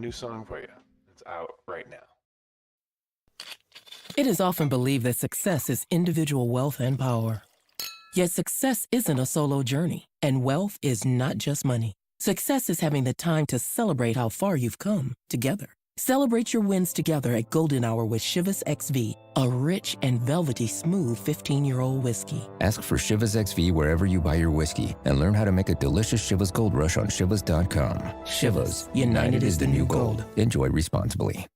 New song for you. It's out right now. It is often believed that success is individual wealth and power. Yet success isn't a solo journey, and wealth is not just money. Success is having the time to celebrate how far you've come together. Celebrate your wins together at Golden Hour with Chivas XV, a rich and velvety smooth 15-year-old whiskey. Ask for Chivas XV wherever you buy your whiskey and learn how to make a delicious Chivas Gold Rush on Chivas.com. Chivas, united is the new gold. Enjoy responsibly.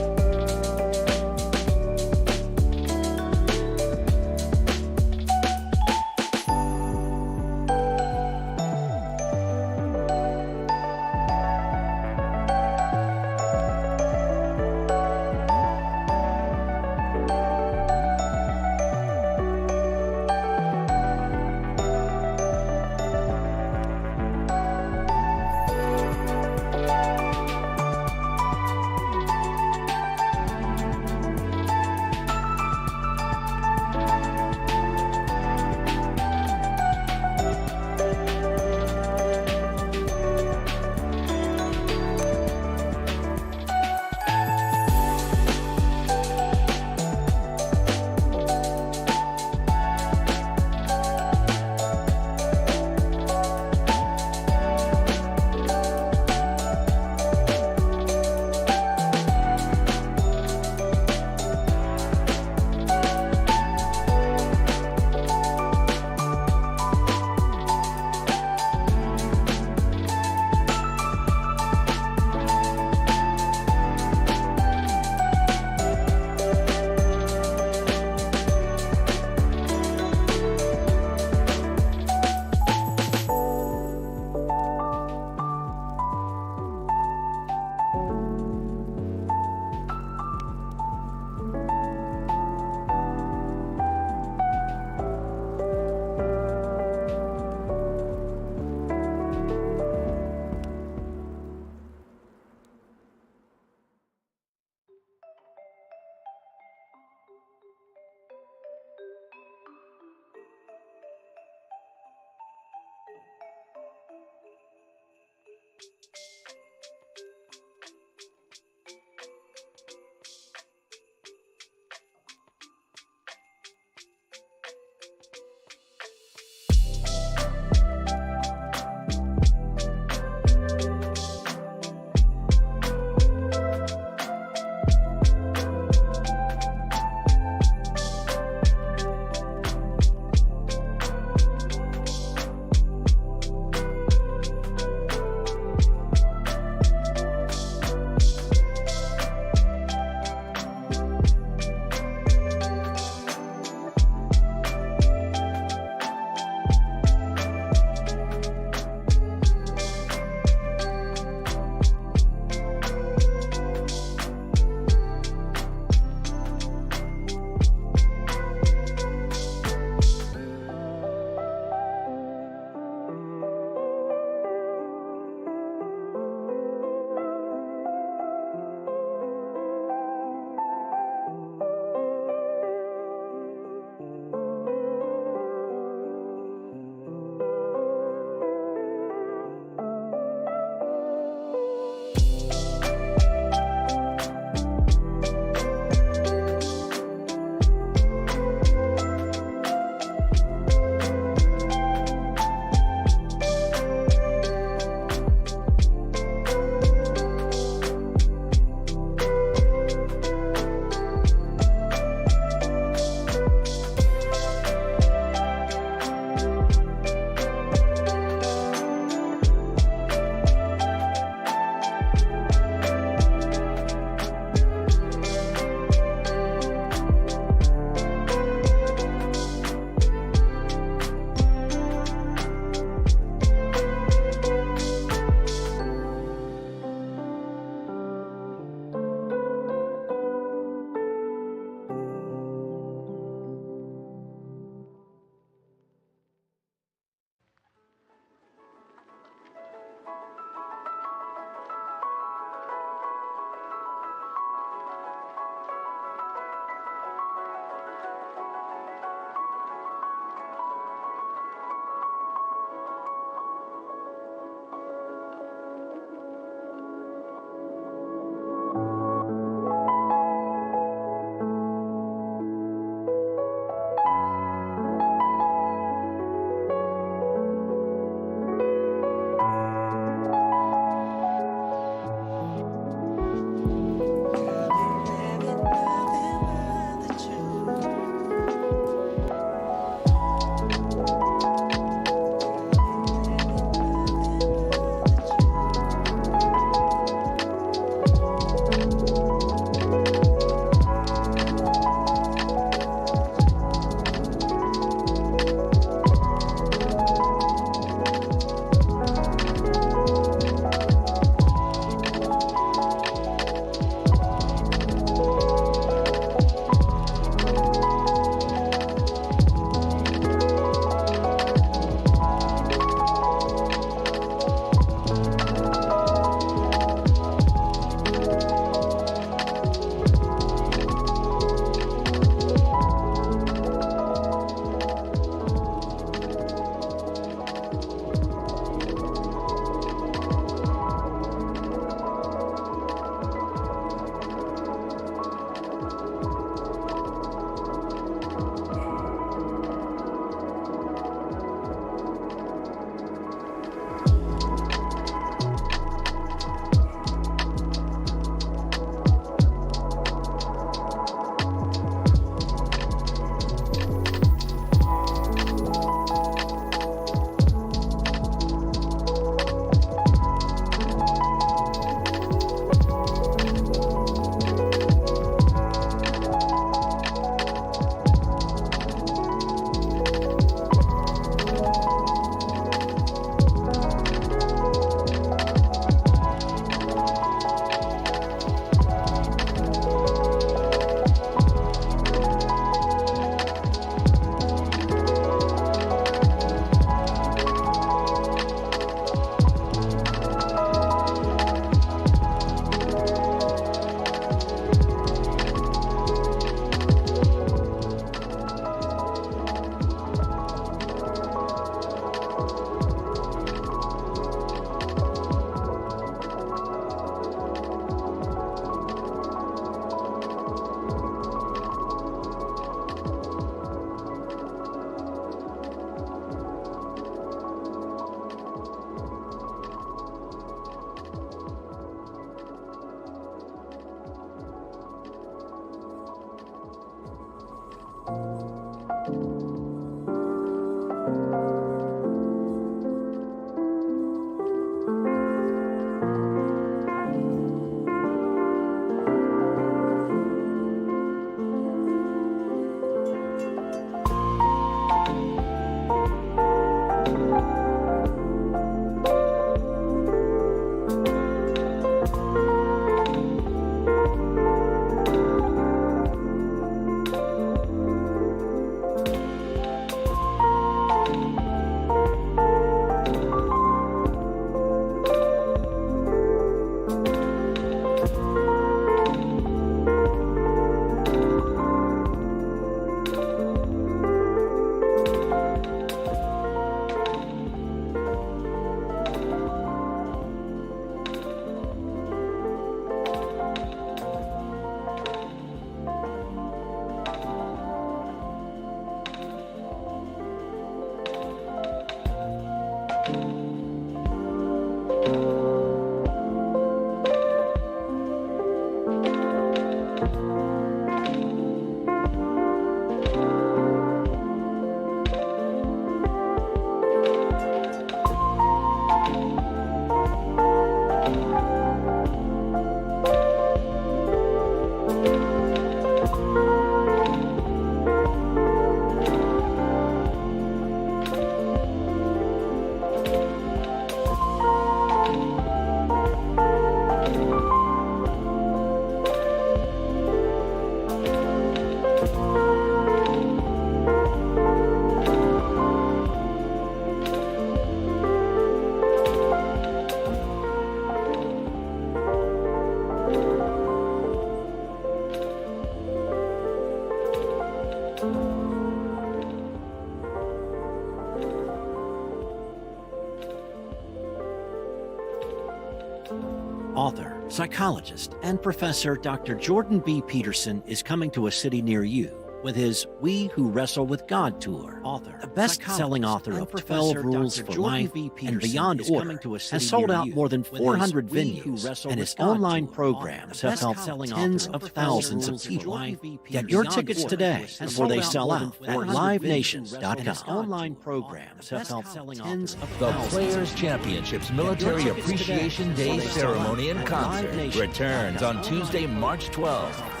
author, psychologist, and professor Dr. Jordan B. Peterson is coming to a city near you with his We Who Wrestle with God tour. The best-selling author of 12 Rules for Life and Beyond Order has sold out more than 400 venues, and his online programs have helped tens of thousands of people. Get your tickets today before they sell out at livenation.com. Online programs have helped tens of The thousands. Players Championships Military Appreciation Day ceremony and concert returns on Tuesday, March 12th.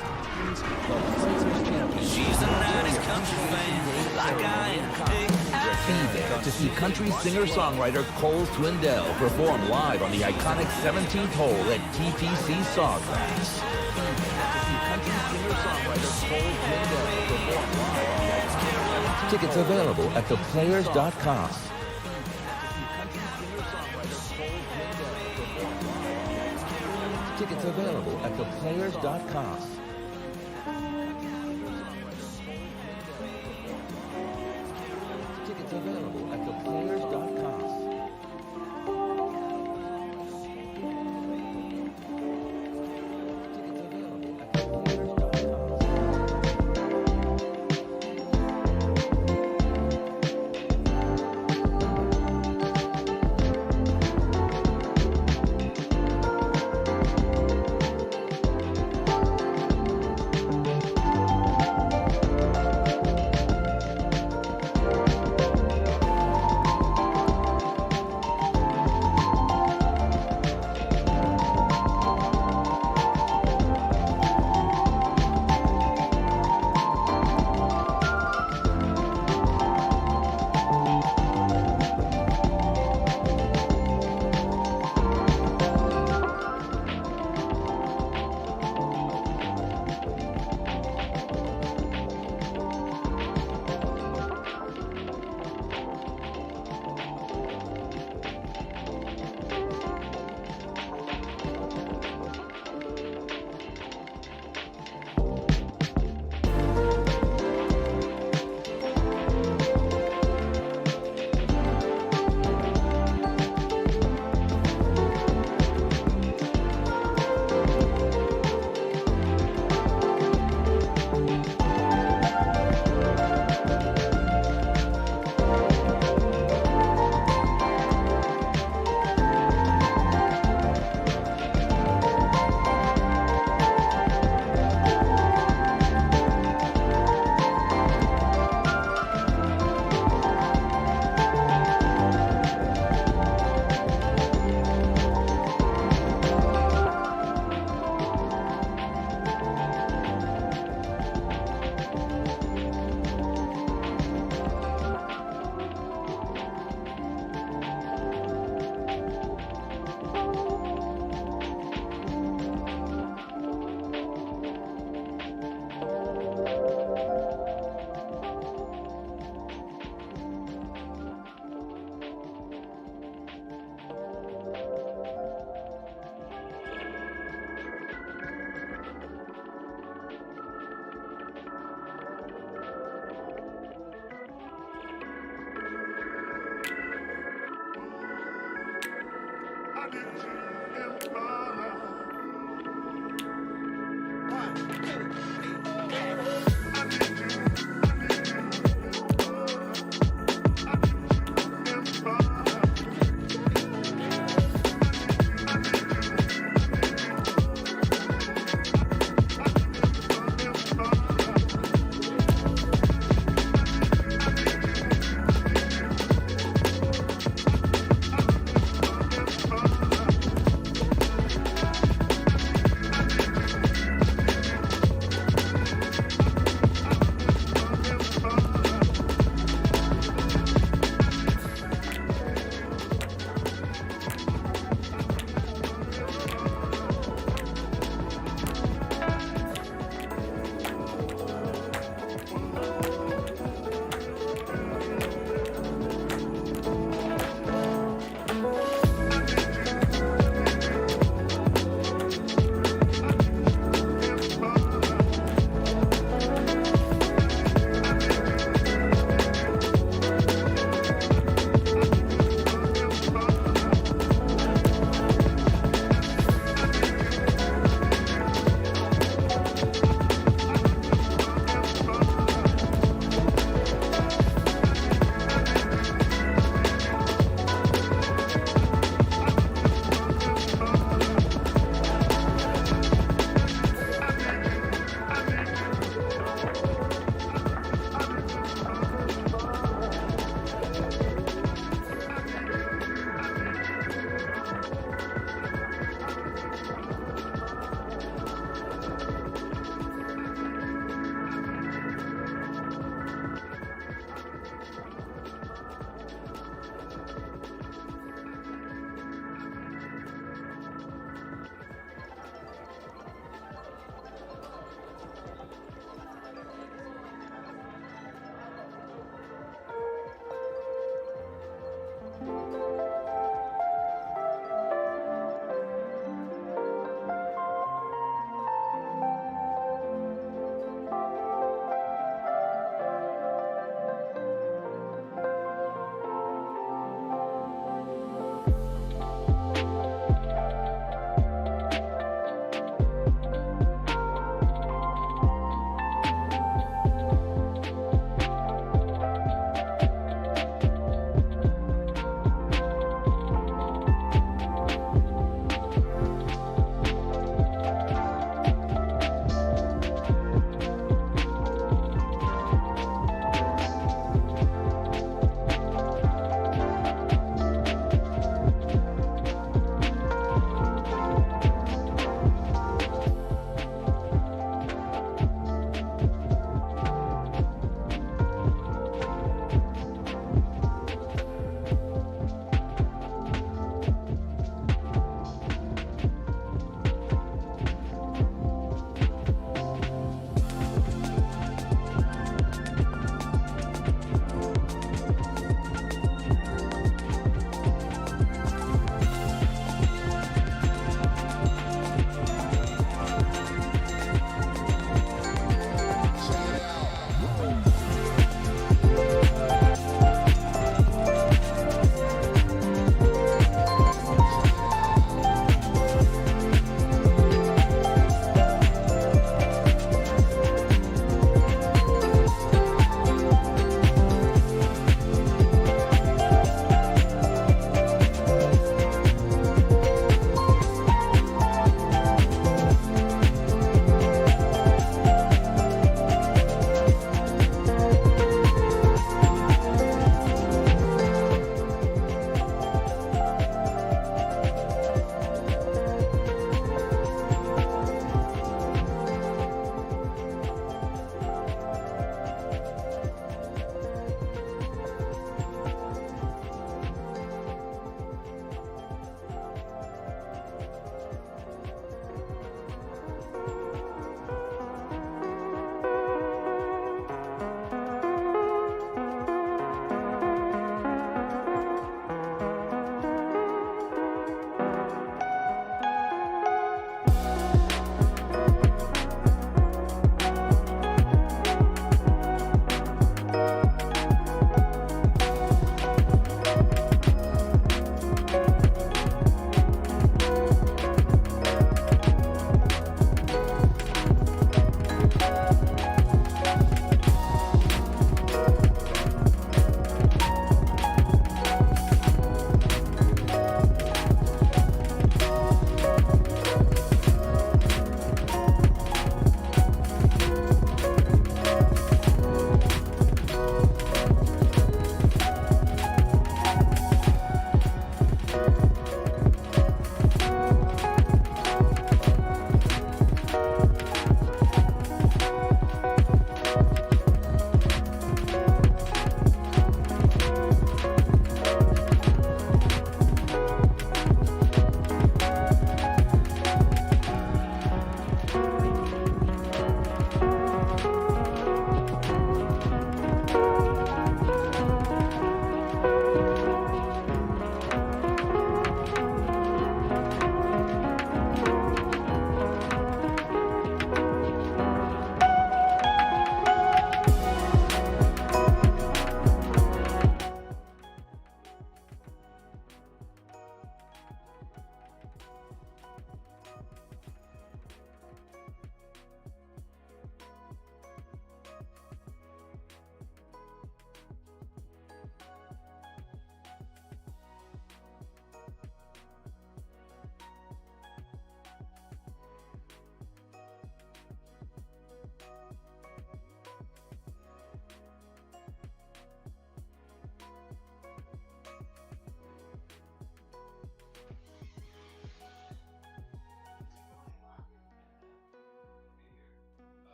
She's a 90s country fan, like I am. Be there to see country singer-songwriter Cole Swindell perform live on the iconic 17th hole at TPC Sawgrass. Tickets available at theplayers.com. Tickets available at theplayers.com. Tickets available at theplayers.com. Tickets available at theplayers.com.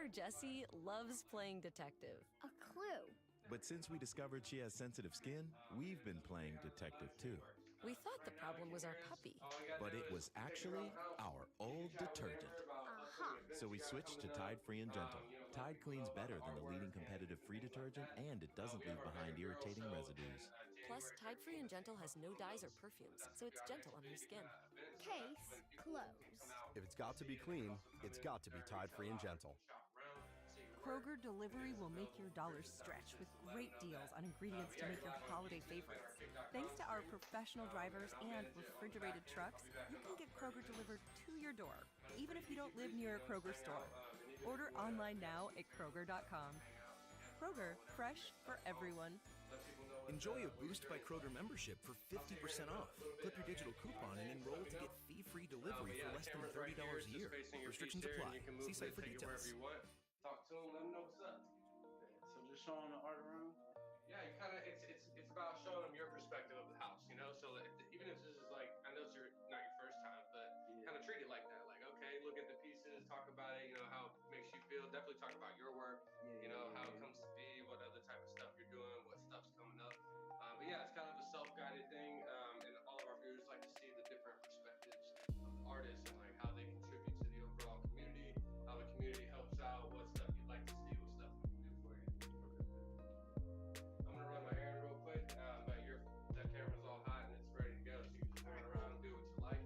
daughter Jessie loves playing detective. A clue. But since we discovered she has sensitive skin, we've been playing detective too. We thought the problem was our puppy. But it was actually our old detergent. So we switched to Tide Free and Gentle. Tide cleans better than the leading competitive free detergent, and it doesn't leave behind irritating residues. Plus, Tide Free and Gentle has no dyes or perfumes, so it's gentle on your skin. Case closed. If it's got to be clean, it's got to be Tide Free and Gentle. Kroger Delivery will make your dollars stretch with great deals on ingredients to make your holiday favorites. Thanks to our professional drivers and refrigerated trucks, you can get Kroger delivered to your door, even if you don't live near a Kroger store. Order online now at Kroger.com. Kroger, fresh for everyone. Enjoy a Boost by Kroger membership for 50% off. Clip your digital coupon and enroll to get fee-free delivery for less than $30 a year. Restrictions apply. See site for details. Talk to them, let them know what's up. So just showing the art around? Yeah, you kind of, it's about showing them your perspective of the house, you know? So even if this is like, I know it's not your first time, but kind of treat it like that. Like, okay, look at the pieces, talk about it, you know, how it makes you feel. Definitely talk about your work, you know, how it comes to be, what other type of stuff you're doing, what stuff's coming up. But yeah, it's kind of a self-guided thing, and all of our viewers like to see the different perspectives of the artists and like how they contribute to the overall community, how the community helps out, what stuff you'd like to see, what stuff we can do for you. I'm gonna run my errand real quick, but that camera's all hot and it's ready to go, so you can just run around and do what you like.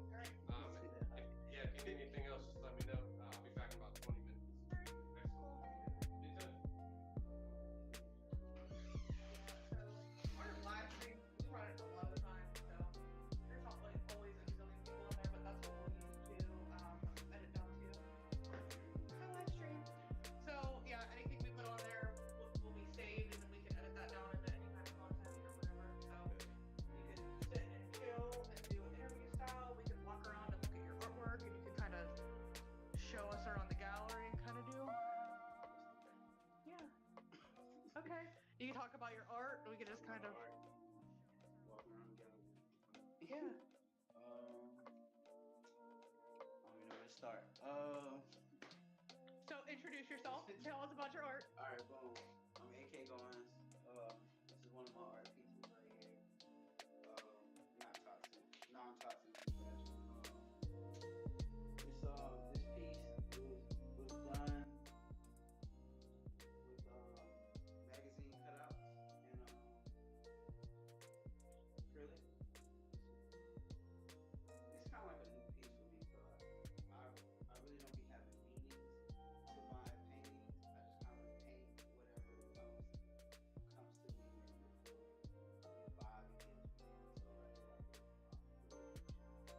If you need anything else, just let me know. I'll be back in about 20 minutes. Excellent. Our live stream, we run it a lot of times, so there's not like always a zillion people in there, but that's what we'll use to edit down to our live stream. So yeah, anything we put on there will be saved, and then we can edit that down into any kind of content or whatever. So you can sit and chill and do an interview style. We can walk around and look at your artwork, and you can kind of show us around the gallery and kind of do. Yeah. Okay. You can talk about your art. We can just kind of walk around the gallery. Yeah. I don't even know where to start. So introduce yourself. Tell us about your art. All right, boom. I'm Akay Goins. This is one of my art pieces right here. Not toxic, non-toxic. This piece was done with magazine cutouts and acrylic. It's kind of like a new piece for me, but I really don't be having meanings to my paintings. I just kind of paint whatever comes to me and the vibe it gives me. So I do like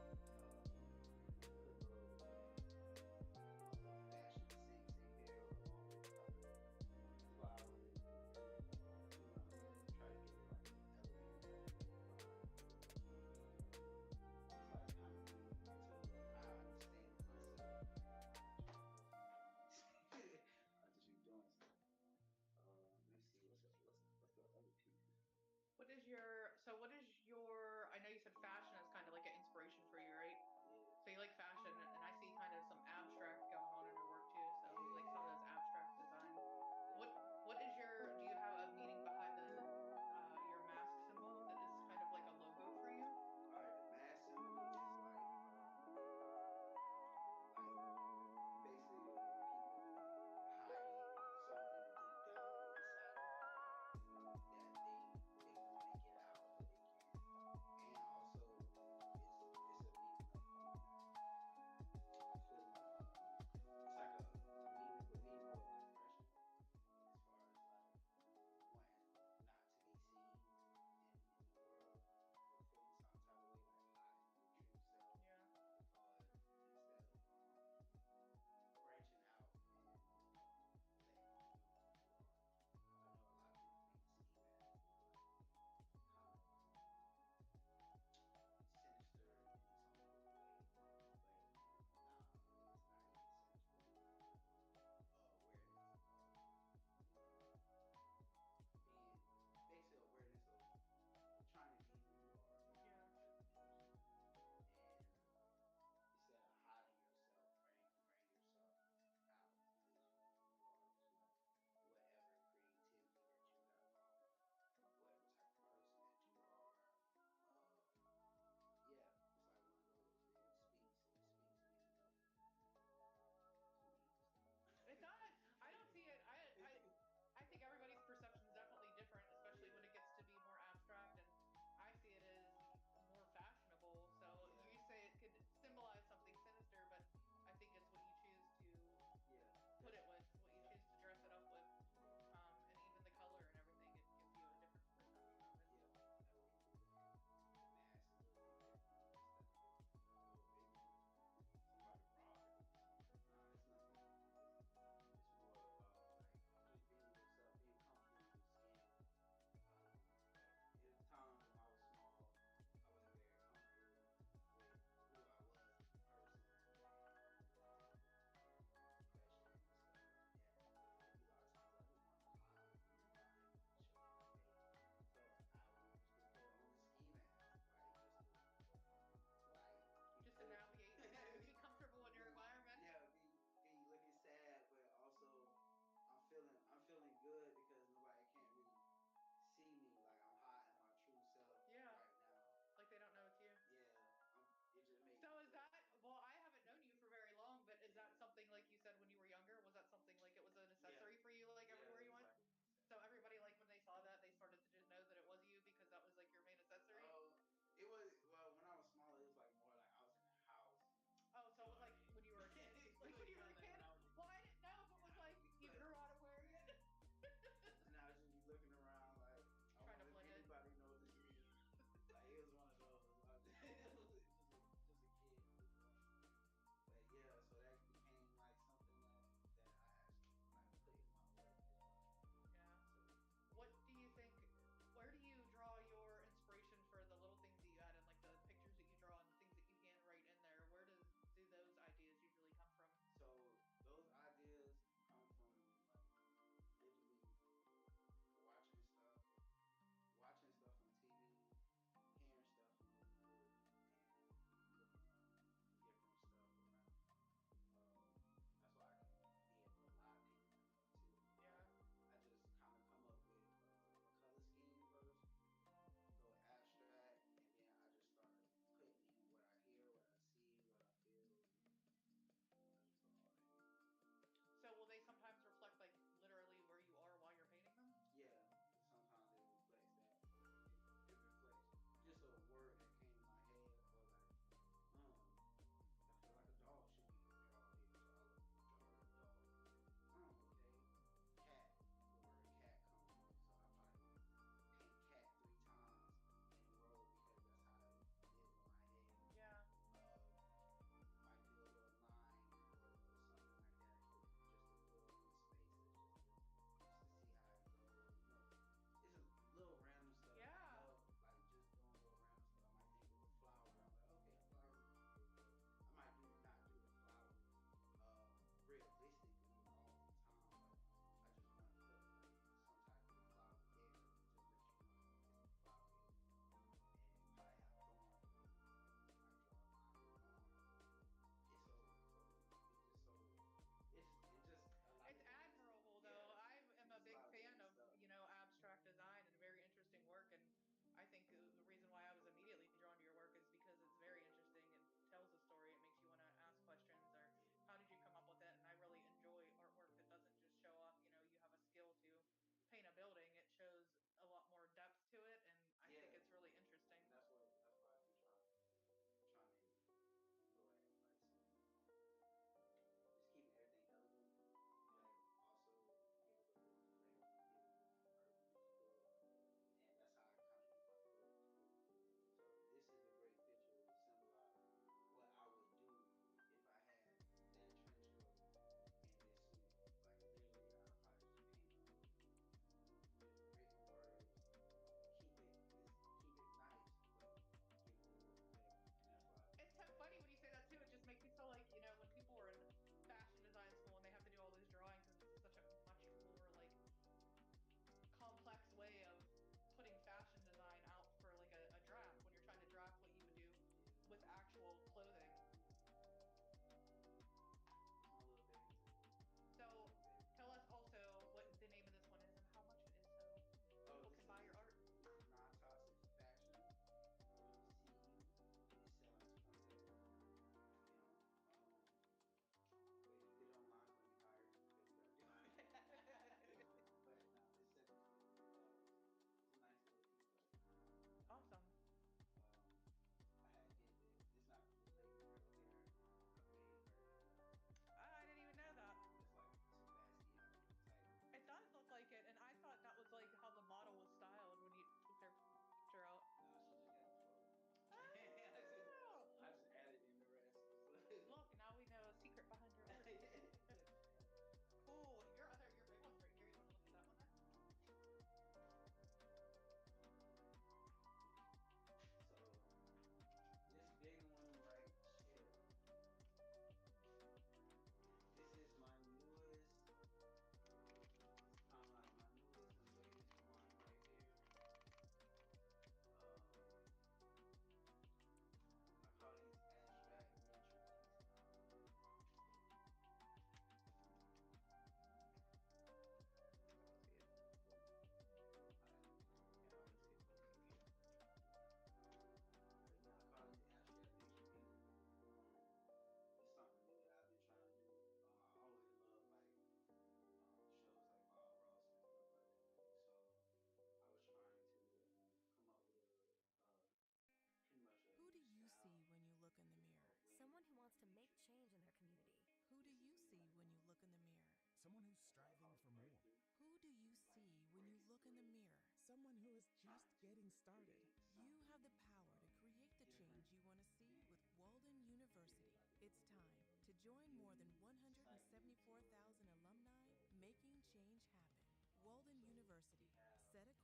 started. You have the power to create the change you want to see with Walden University. It's time to join more than 174,000 alumni making change happen. Walden University. Set a course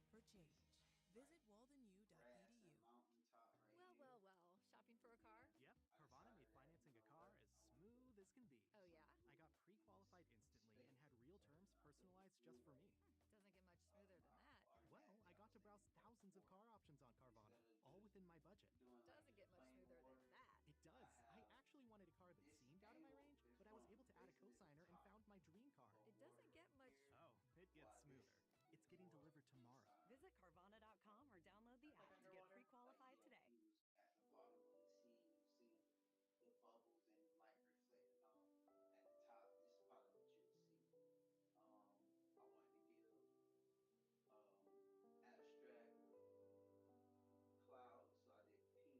for change. Visit waldenu.edu. Well. Shopping for a car? Yep, Carvana made financing a car as smooth as can be. Oh, yeah? I got pre-qualified instantly and had real terms personalized just for me. Doesn't get much smoother than that. Well, I got to browse thousands of car options on Carvana, all within my budget. Doesn't get much smoother than that. It does. I actually wanted a car that seemed out of my range, but I was able to add a cosigner and found my dream car. It doesn't get much... Oh, it gets smoother. It's getting delivered tomorrow. Visit Carvana.com or download the app to get pre-qualified today. At the bottom of the sea, you see the bubbles and the light reflecting off at the top. This is probably what you'll see. I wanted to give abstract clouds, so I did pink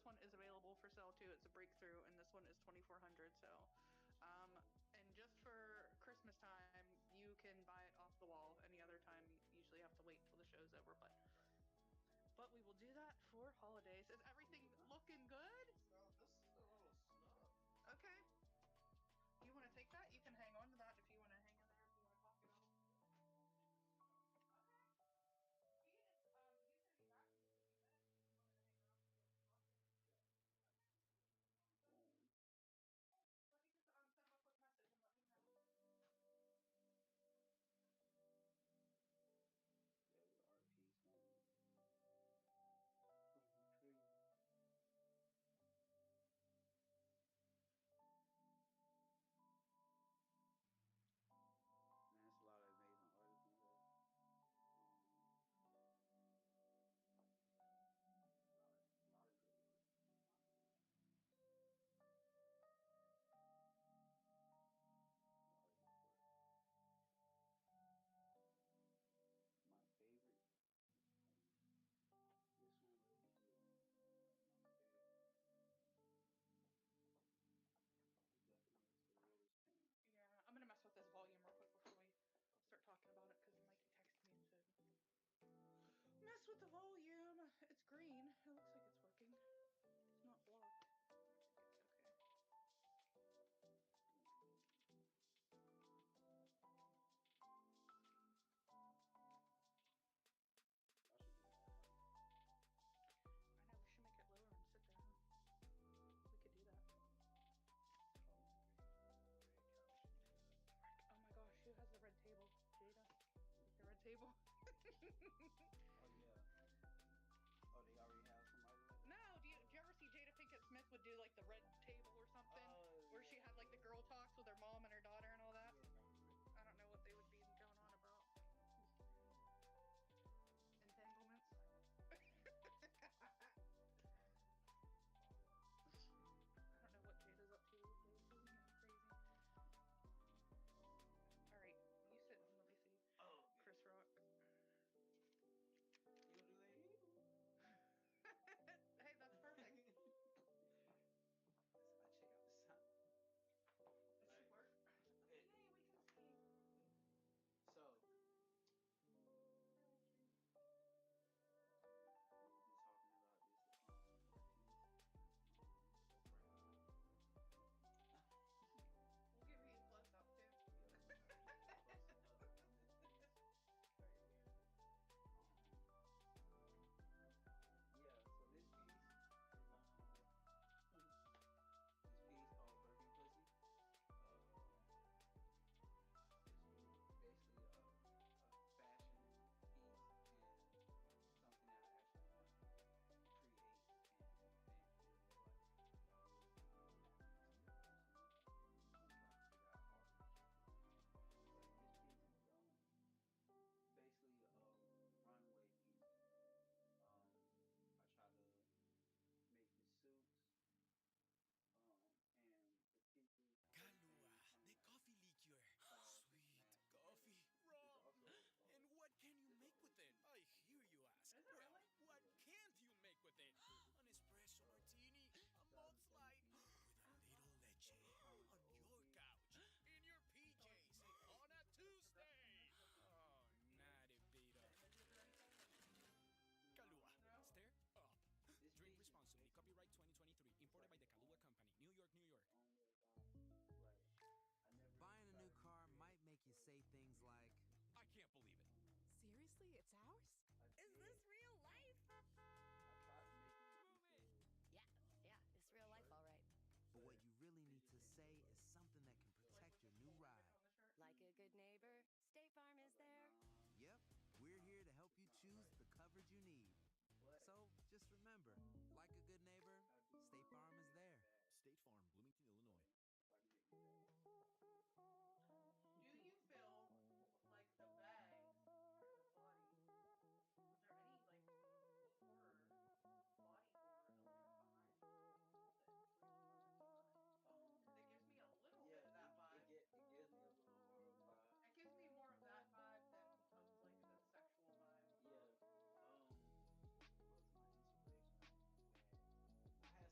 this one is available for sale too. It's a breakthrough, and this one is 2,400. So, and just for Christmas time, you can buy it off the wall. Any other time, you usually have to wait till the show's over. But we will do that for holidays. Is everything looking good? This is a little stuff. Okay. You want to take that? You can hang on to that if you want to hang in there. If you want to talk it out. Okay. He's gonna be back in just a few minutes. If you wanted to hang around and get talking. Boom. Let me just send him a quick message and let me know. Yeah, the art piece, man. Fucking crazy. Man, it's a lot of amazing artists in here. A lot of good work. A lot of good work. My favorite, this one right here, my favorite. It definitely looks the realest paint. Yeah, I'm gonna mess with this volume real quick before we start talking about it because Mikey texted me and said, "Mess with the volume. It's green. It looks like it's working. It's not blocked. I think it's okay." Y'all should do that. I know we should make it lower and sit there, huh? We could do that. Oh, the red couch. Oh my gosh, who has the red table? Jada? The red table? Oh yeah. Oh, they already have somebody like that? No, do you ever see Jada Pinkett Smith would do like the red table or something? Where she had like the girl talks with her mom and her daughter and all that? Yeah. I don't know what they would be going on about. Entanglements? I don't know what Jada's up to these days. She's getting crazy. Alright, you sit and let me see. Oh, Chris Rock. You gonna do that? Hey, that's perfect. I check out the sound. It should work. Yay, we can see. So, we'll be talking about this piece. That's right now. We'll give you close up too. Yeah, I'll give you a close up on this piece right here. Yeah, so this piece is this piece called Birkin Pussy. It's basically a fashion piece and something that I actually want to create and invent in real life. That will be next year pretty soon. I'm trying to figure out how to ship it. But this piece is basically a runway piece. I try to make the suits and the pieces Kalua, the from coffee liqueur. class Sweet match coffee, together. It's rum. also And what can you make with it? I hear you ask. Is it Well, really? what can't you make with it? An espresso martini, a malt slide, 2017. with a little leche on your couch, in your PJs, on a Tuesday. Oh, naughty Vito. Kalua, No? stare up. This Drink piece is responsibly. basically Copyright 2023. Imported by the Kalua Company. New York, New York. the only way I got. Like, I never Buying a tried new to car recreate might make you say things like, I can't believe it. Seriously, it's ours? Is this real life? I tried to make it into Yeah, it's real life, all right. but what you really need to say is something that can protect your new ride. Like a good neighbor, State Farm is there. Yep, we're here to help you choose the coverage you need. So just remember, like a good neighbor, State Farm is there. State Farm, Bloomington, Illinois. if I can make the bag. Do you feel like the bags for your body? Was there any like horror, body horror of your time that has recently transpired? Because it gives me a little bit Yeah, of that vibe. it gives me a little horror vibe. It gives me more of that vibe than of like the sexual vibe. Yeah. What was my inspiration of these bags? I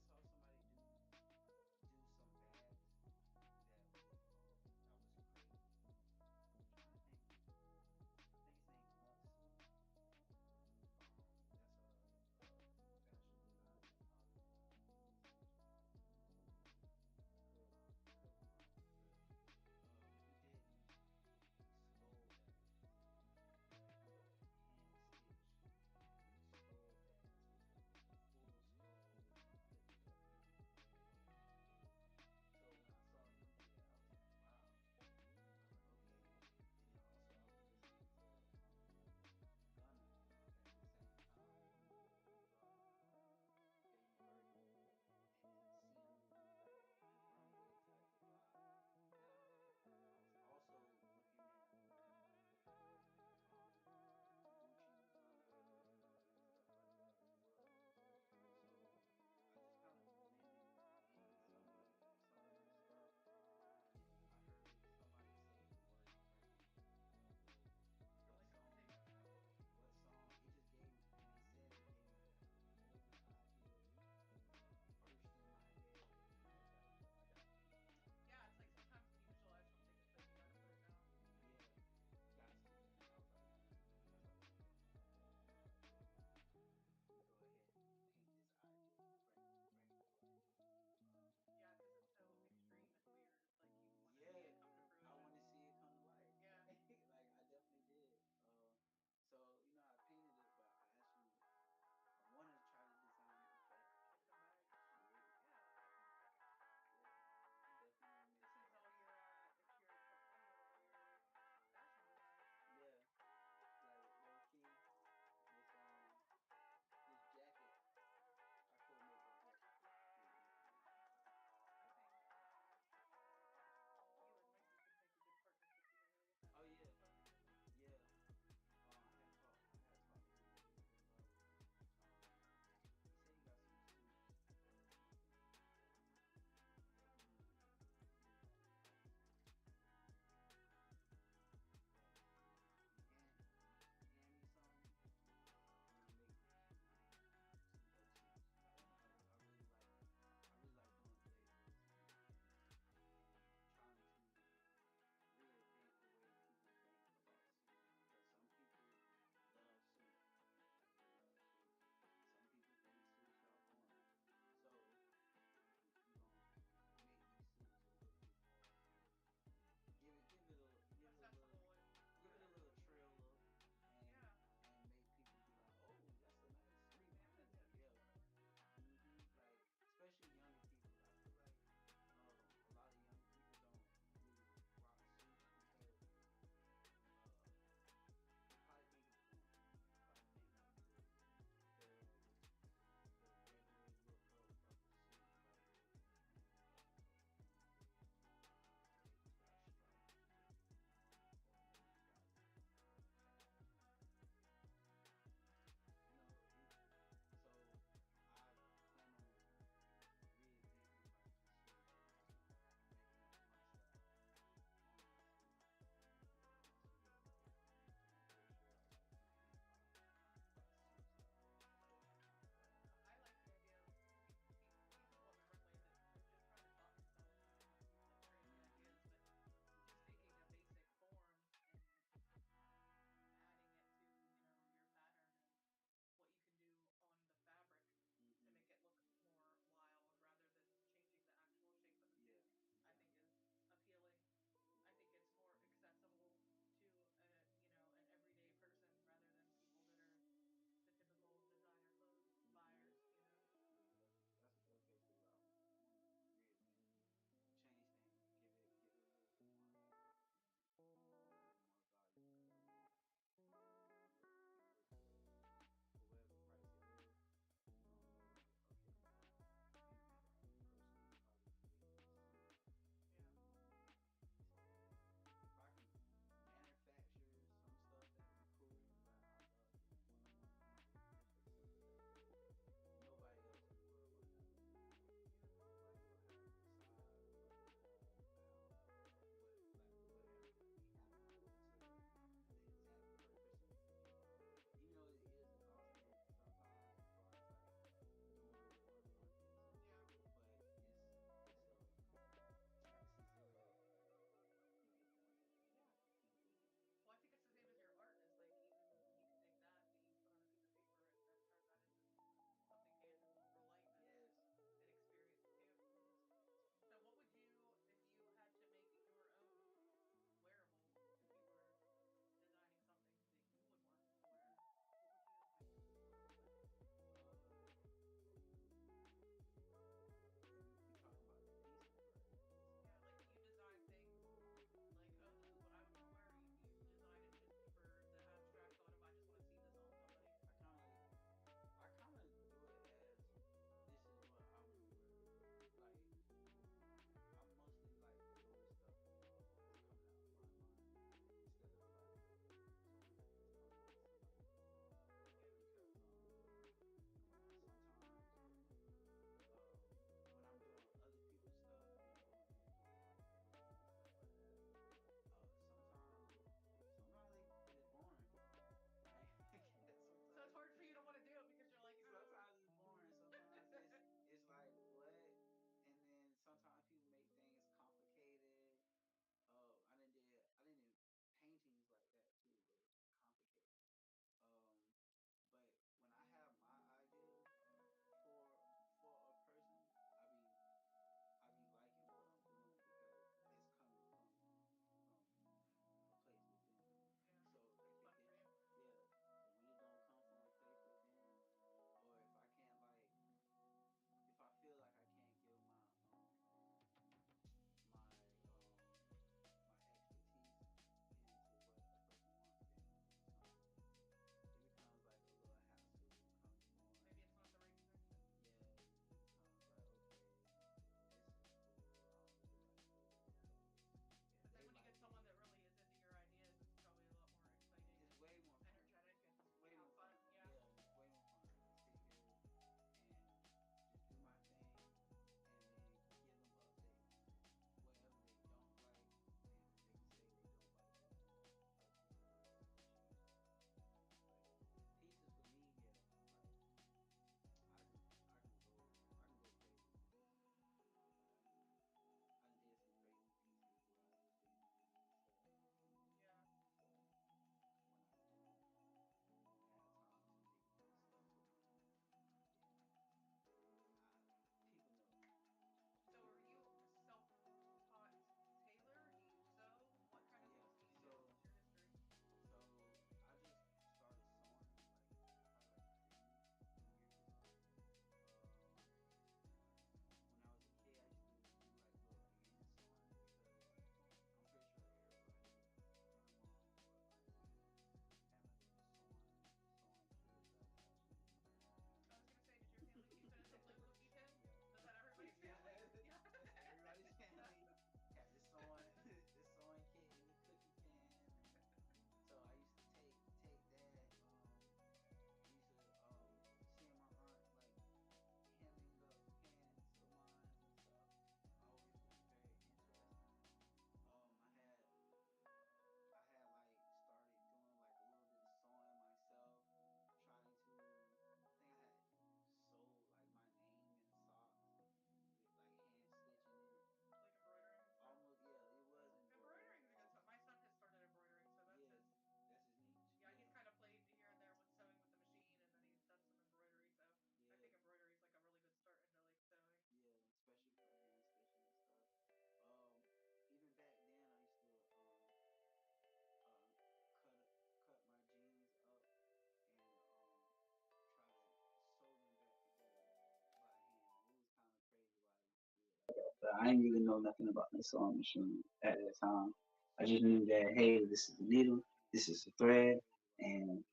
I didn't really know nothing about the sewing machine at that time. I just knew that, hey, this is a needle, this is a thread, and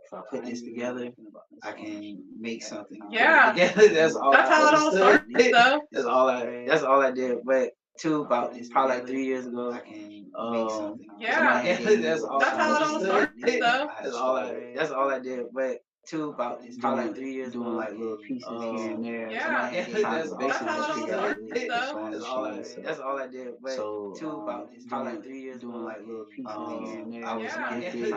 if I put this together, I can make something. Yeah. Together. That's all. That's how it all started, though. That's all I. That's all I did. But two about it's probably like 3 years ago. Yeah. That's all. That's how it all started, though. That's all I. That's all I did. But two about it's probably like 3 years ago. Doing like little pieces here and there. Yeah. That's That's how it all started, though. That's all I did. But two about it's probably like 3 years ago. Doing like little pieces here and there. I was gifted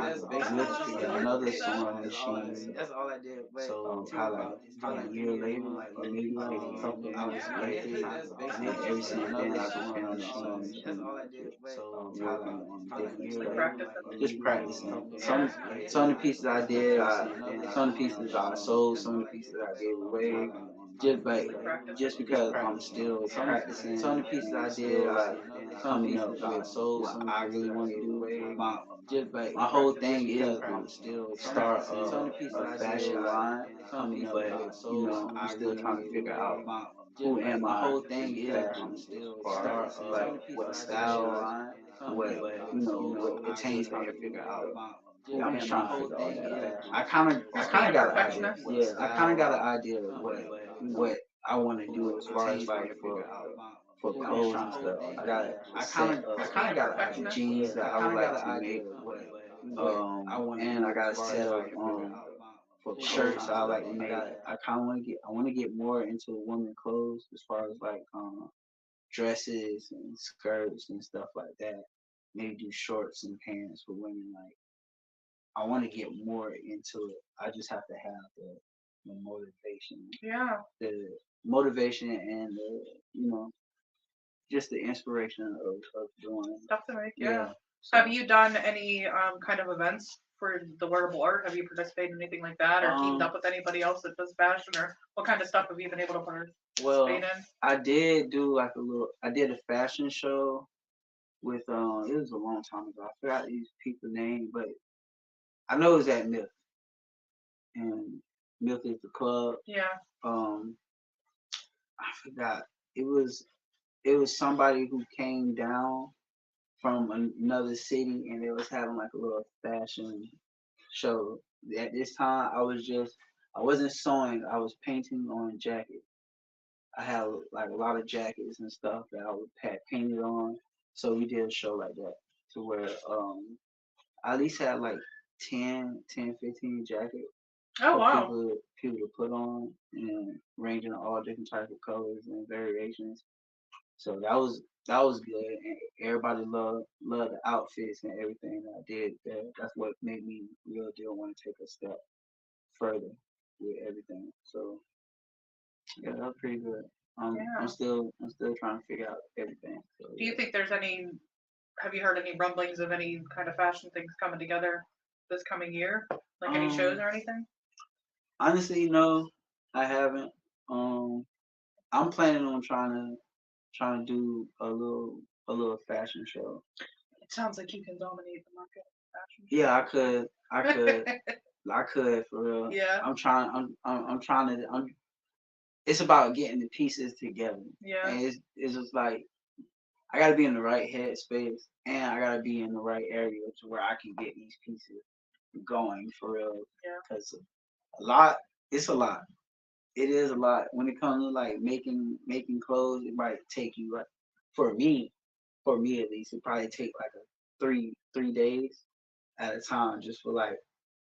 with another sewing machine. That's all I did. So probably like a year later, or maybe like a couple of hours later, and then ever since then I just been on the sewing machine. That's all I did. Working on different stuff, just practicing. Some of the pieces I did, some of the pieces I sold, some of the pieces I gave away. Just because I'm still practicing. Some of the pieces I did, like coming up with what I really want to do. My whole thing is to start a fashion line, but I'm still trying to figure out who am I in fashion as far as like what style, what what it takes me to figure out. Yeah, I'm just trying to figure all that out. I kind of got an idea. Yeah, I kind of got an idea of what I want to do as far as like for clothes and stuff. I got a set of jeans that I would like to make. And I got a set of for shirts I like to make. I kind of want to get more into women clothes as far as like dresses and skirts and stuff like that. Maybe do shorts and pants for women. Like I want to get more into it. I just have to have the motivation. Yeah. The motivation and the just the inspiration of doing Stuff to make. Yeah. yeah. Have you done any kind of events for the wearable art? Have you participated in anything like that, or teamed up with anybody else that does fashion, or what kind of stuff have you been able to participate in? I did do like I did a fashion show with it was a long time ago. I forgot these people's name, but I know it was at Myth. And Myth is the club. Yeah. I forgot. It was somebody who came down from another city and they was having like a little fashion show. At this time I wasn't sewing, I was painting on jackets. I had like a lot of jackets and stuff that I would had painted on. So we did a show like that to where I at least had like 15 jackets Oh for wow. people to put on and ranging all different types of colors and variations. So that was good, and everybody loved the outfits and everything that I did there. That's what made me real deal want to take a step further with everything. So yeah, that was pretty good. Yeah. I'm still trying to figure out everything. So, Do you think there's any? Have you heard any rumblings of any kind of fashion things coming together this coming year? Like any shows or anything? Honestly, no, I haven't. I'm planning on trying to do a little fashion show. It sounds like you can dominate the market fashion. Yeah, I could for real. Yeah. I'm trying. I'm trying to. It's about getting the pieces together. Yeah. And it's just like I gotta be in the right headspace and I gotta be in the right area to where I can get these pieces going for real. Yeah. Because a lot. It's a lot. It is a lot when it comes to like making clothes. It might take you like for me at least, it probably take like a three days at a time just for like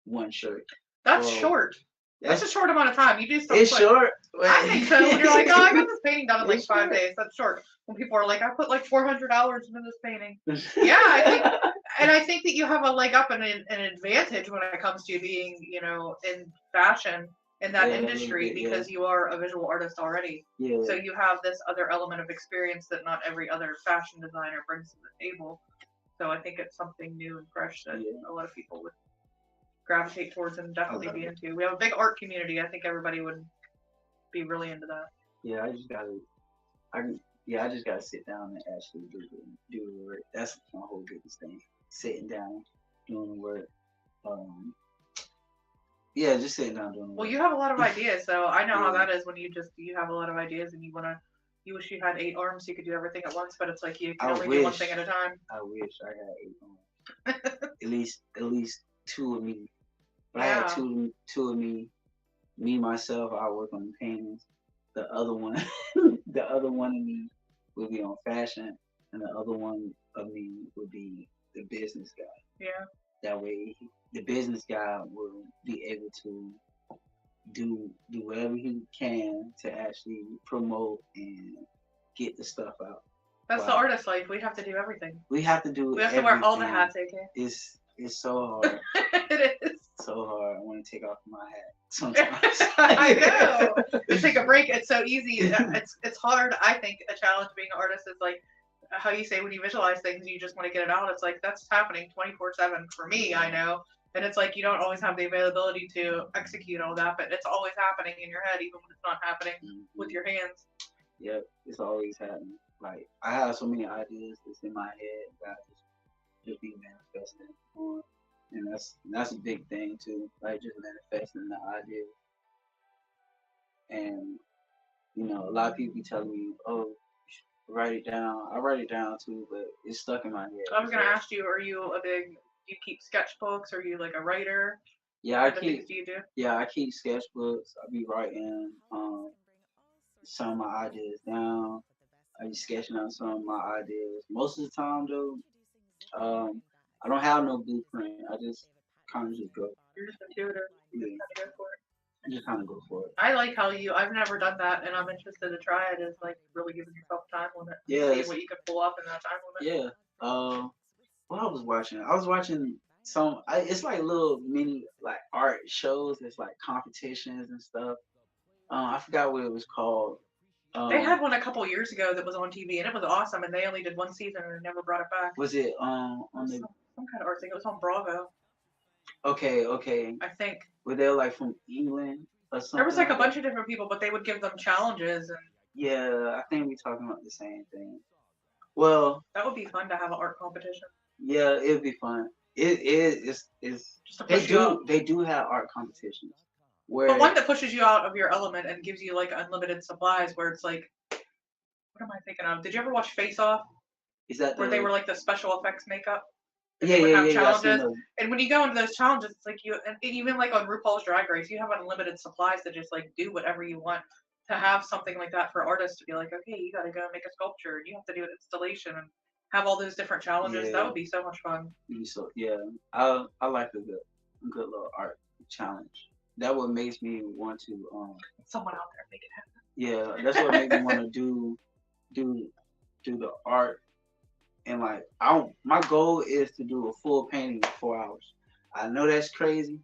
one shirt. That's short. That's a short amount of time. You do stuff. It's short. I think so. When you're like, oh, I got this painting done in like 5 days. That's short. When people are like, I put like 400 hours into this painting. Yeah, I think that you have a leg up and an advantage when it comes to being, in fashion in that industry because you are a visual artist already. Yeah. So you have this other element of experience that not every other fashion designer brings to the table. So I think it's something new and fresh that a lot of people would gravitate towards and definitely be into. We have a big art community. I think everybody would be really into that. Yeah, I just gotta sit down and actually do the work. That's my whole biggest thing. Sitting down, doing the work. Yeah, just sitting down doing the work. Well, you have a lot of ideas, so I know how that is when you have a lot of ideas and you want to You wish you had 8 arms so you could do everything at once, but it's like you can I only do one wish. thing at a time. I wish I had 8 arms. At least two of me. If I had Yeah. two of me, myself, I work on the paintings. The other one, the other one of me would be on fashion, and the other one of me would be the business guy. Yeah. That way, the business guy will be able to do whatever he can to actually promote and get the stuff out. That's the artist life. We have to do everything. We have to do. We have to everything. wear all the hats, AK. It's so hard. It is so hard. I want to take off my hat sometimes. I know. To take a break, it's so easy. It's hard. I think a challenge being an artist is like how you say when you visualize things, you just want to get it out. It's like that's happening 24/7 for me. I know. And it's like you don't always have the availability to execute all that, but it's always happening in your head, even when it's not happening with your hands. Yep, it's always happening. Like I have so many ideas that's in my head that I just be manifesting on, and that's a big thing too. Like just manifesting the idea, and a lot of people be telling me, "Oh, write it down." I write it down too, but it's stuck in my head. I was gonna ask you, are you a big? Do you keep sketchbooks? Are you like a writer? Yeah, what kind of things do you do? Yeah, I keep sketchbooks. I be writing some of my ideas down. I be sketching out some of my ideas. Most of the time though, I don't have no blueprint. I just kind of just go. You're just intuitive. Yeah. You just kind of go for it. I just kind of go for it. I like how I've never done that, and I'm interested to try it. Is like really giving yourself time limit. Yeah. See what you can pull off in that time limit. Yeah. What I was watching? I was watching some. It's like little mini like art shows. It's like competitions and stuff. I forgot what it was called. They had one a couple years ago that was on TV, and it was awesome. And they only did one season and never brought it back. Was it on the some kind of art thing? It was on Bravo. Okay. I think. Were they like from England or something? There was like a bunch of different people, but they would give them challenges and. Yeah, I think we're talking about the same thing. Well, that would be fun to have an art competition. Yeah, it'd be fun. It's they do have art competitions. But one that pushes you out of your element and gives you like unlimited supplies, where it's like, what am I thinking of? Did you ever watch Face Off? Is that where they were like the special effects makeup? Yeah, would have yeah. Challenges. And when you go into those challenges, it's like and even like on RuPaul's Drag Race, you have unlimited supplies to just like do whatever you want. To have something like that for artists to be like, okay, you got to go make a sculpture, and you have to do an installation, and have all those different challenges. Yeah. That would be so much fun. So yeah, I like a good little art challenge. That what makes me want to someone out there make it happen. Yeah, that's what makes me want to do the art. And like my goal is to do a full painting in 4 hours. I know that's crazy.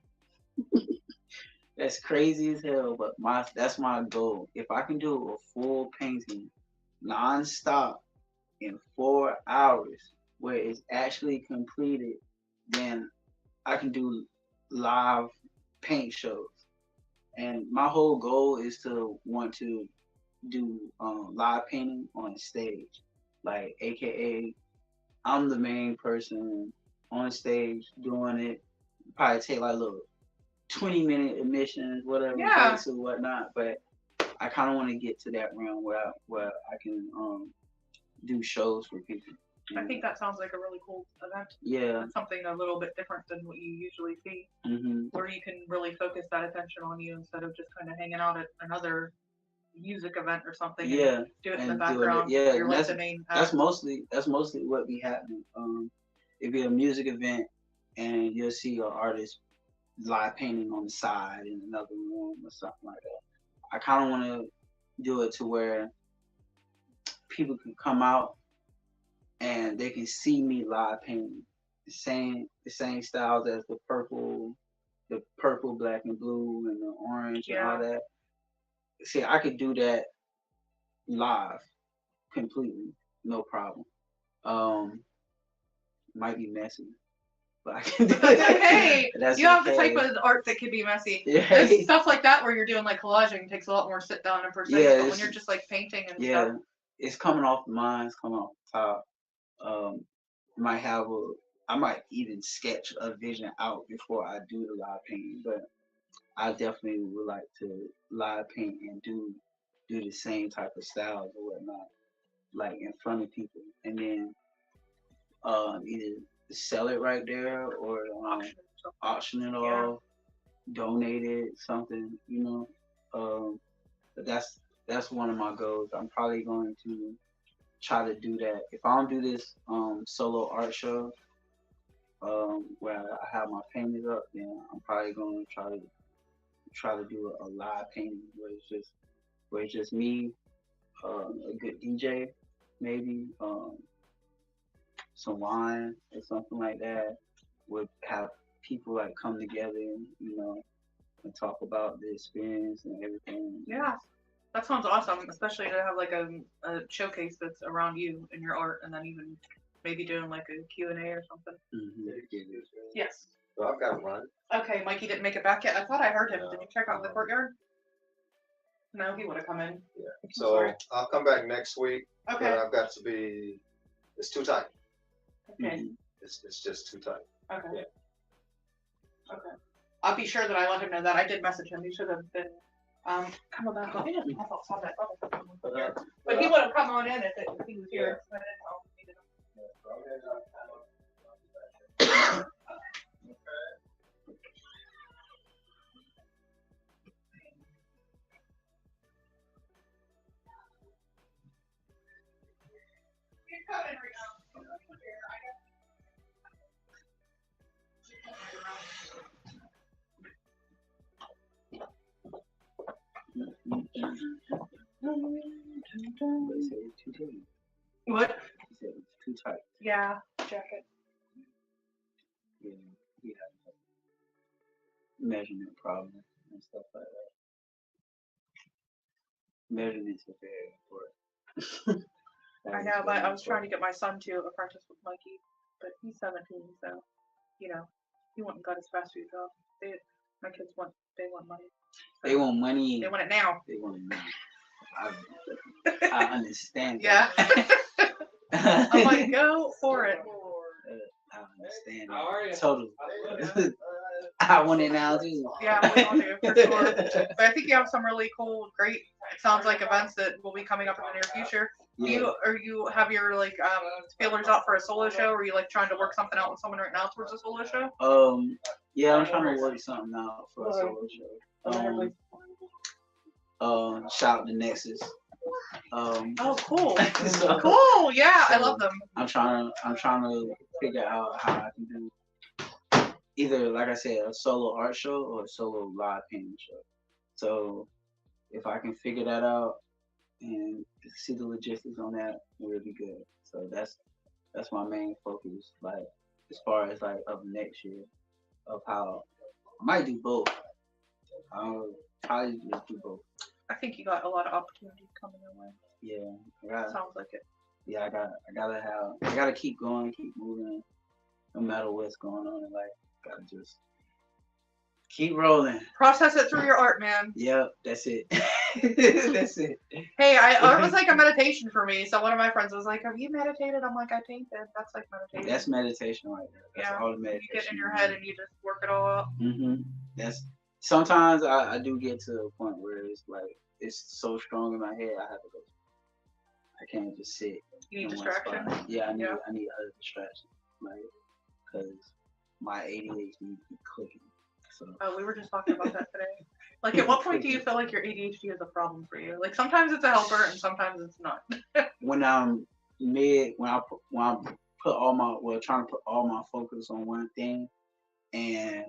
That's crazy as hell, but that's my goal. If I can do a full painting non-stop in 4 hours where it's actually completed, then I can do live paint shows. And my whole goal is to want to do live painting on stage. Like AKA I'm the main person on stage doing it. Probably take like a little 20-minute admissions, whatever, yeah, or whatnot. But I kind of want to get to that realm where I can do shows for people. I think that sounds like a really cool event. Yeah, it's something a little bit different than what you usually see, where you can really focus that attention on you instead of just kind of hanging out at another music event or something. Yeah, do it in the background. Yeah, you're like the main that's mostly what be happening. It'd be a music event, and you'll see your artist live painting on the side in another room or something like that. I kind of want to do it to where people can come out and they can see me live painting the same styles as the purple, black and blue, and the orange and all that. See, I could do that live completely, no problem. Might be messy, but I can do it. Okay. You have the type of art that could be messy. Yeah. There's stuff like that where you're doing like collaging takes a lot more sit down and precise. Yeah, but when you're just like painting and stuff. Yeah, it's coming off the mind, it's coming off the top. I might even sketch a vision out before I do the live painting, but I definitely would like to live paint and do do the same type of styles or whatnot, like in front of people, and then either sell it right there or auction it off, donate it, something, you know. But that's one of my goals. I'm probably going to try to do that. If I don't do this solo art show where I have my paintings up, then I'm probably going to try to do a live painting where it's just me, a good DJ, maybe some wine or something like that. Would have people like come together and and talk about the experience and everything. Yeah, that sounds awesome, especially to have like a showcase that's around you and your art, and then even maybe doing like a Q&A or something. Yes. So I've got to run. Okay, Mikey didn't make it back yet. I thought I heard him. Did you check out the courtyard? No, he would have come in. Yeah. So I'll come back next week. Okay. But I've got to be. It's too tight. Okay. It's just too tight. Okay. Yeah. Okay. I'll be sure that I let him know that. I did message him. He should have been coming back on. He doesn't have outside that bubble. But he would have come on in if he was here. So I didn't know if he needed him. What? He said it's too tight. Yeah, jacket. Yeah, he has measurement problems and stuff like that. Measurements are very important. I know, but I was trying to get my son to apprentice with Mikey, but he's 17, so he wouldn't got as fast as you go. My kids want money. So they want money. They want it now. They want it now. I understand. Yeah. I'm like, go for it. I understand. How are you? Totally. I want it now too. Yeah, we all do for sure. But I think you have some really cool, great. It sounds like events that will be coming up in the near future. Yeah. You have your feelers out for a solo show, or are you like trying to work something out with someone right now towards a solo show? Yeah, I'm trying to work something out for a solo show. Shout out to Nexus. Oh, cool. So, cool. Yeah, I love them. I'm trying to figure out how I can do either, like I said, a solo art show or a solo live painting show. So if I can figure that out and see the logistics on that, it will be good. So that's my main focus, like as far as like of next year, of how I might do both. I'll probably just do both. I think you got a lot of opportunities coming your way. Yeah, sounds like it. Yeah, I gotta keep going, keep moving, no matter what's going on in life. Gotta just keep rolling. Process it through your art, man. Yep, that's it. That's it. Hey, art was like a meditation for me. So one of my friends was like, "Have you meditated?" I'm like, "I painted." That's like meditation. That's meditation right there. That's all the meditation. You get in your head and you just work it all out. That's sometimes I do get to a point where it's like it's so strong in my head I have to go. I can't just sit. You need distraction. Yeah, I need other distraction, like because my ADHD be clicking. So. Oh, we were just talking about that today. Like, at what point do you feel like your ADHD is a problem for you? Like, sometimes it's a helper and sometimes it's not. When I'm trying to put all my focus on one thing, and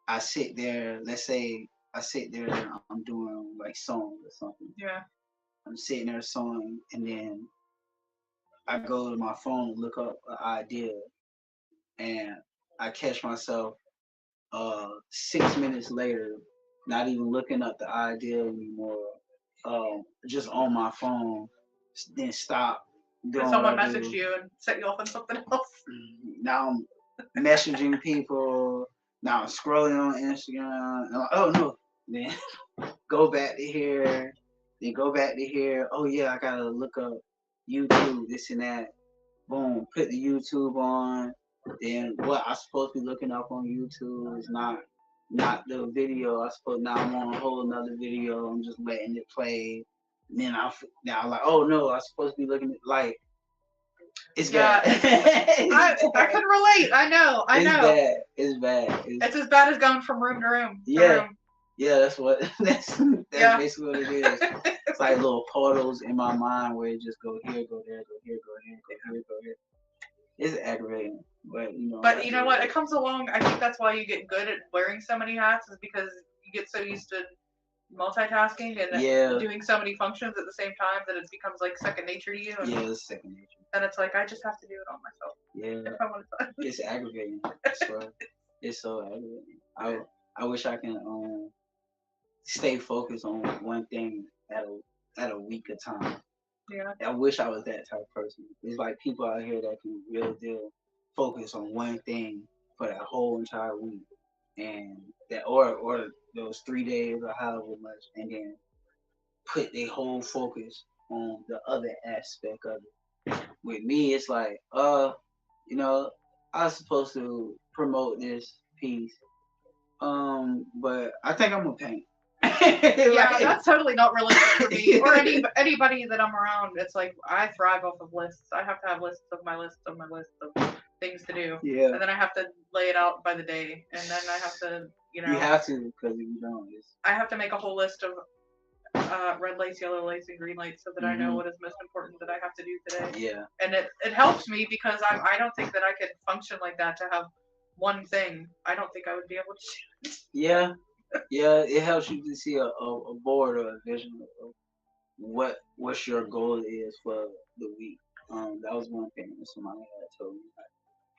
I sit there. Let's say I sit there and I'm doing like sewing or something. Yeah. I'm sitting there sewing, and then I go to my phone and look up an idea, and I catch myself 6 minutes later, not even looking up the idea anymore, just on my phone, then stop doing someone messaged you and set you off on something else. Now I'm messaging people, now I'm scrolling on Instagram, and oh no, then go back to here, then go back to here, oh yeah, I gotta look up YouTube, this and that, boom, put the YouTube on. Then what I'm supposed to be looking up on YouTube is not the video. Now I'm on a whole another video. I'm just letting it play. then now I'm like, oh no, I'm supposed to be looking at like it's Yeah, bad. I can relate. I know. It's bad. It's bad. It's as bad as going from room to room. Yeah, that's what that's basically what it is. It's like little portals in my mind where it just go here, go there, go here, go here, go here, go here. It's aggravating, but you know. But you know what? It comes along. I think that's why you get good at wearing so many hats, is because you get so used to multitasking and doing so many functions at the same time that it becomes like second nature to you. Yeah, it's second nature. And it's like I just have to do it on myself. Yeah, if I want to. It's aggravating. It's so aggravating. I wish I can stay focused on one thing at a week at a time. Yeah. I wish I was that type of person. There's like people out here that can really deal focus on one thing for that whole entire week, and that or those 3 days or however much, and then put their whole focus on the other aspect of it. With me, it's like, you know, I was supposed to promote this piece, but I think I'm gonna paint. Yeah, that's totally not realistic for me or anybody that I'm around. It's like I thrive off of lists. I have to have lists of my list of things to do. Yeah. And then I have to lay it out by the day, and then I have to, you know. You have to, because if you don't, I have to make a whole list of red lights, yellow lights, and green lights so that I know what is most important that I have to do today. Yeah. And it helps me because I don't think that I could function like that to have one thing. I don't think I would be able to. Yeah. Yeah, it helps you to see a board or a vision of what your goal is for the week. That was one thing that somebody had told me.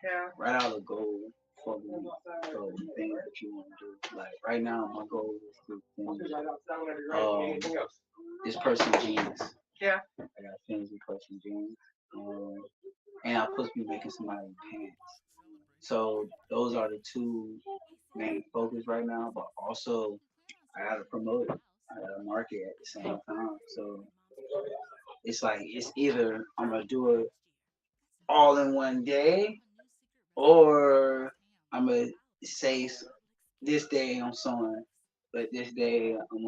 Yeah. Write out a goal for the week, for the things that you want to do. Like right now, my goal is to finish this person jeans. Yeah. I gotta finish this person jeans. And I'm supposed to be making somebody pants. So those are the two main focus right now, but also I gotta promote it. I gotta market at the same time. So it's like it's either I'm gonna do it all in one day, or I'm gonna say this day I'm sewing, but this day I'm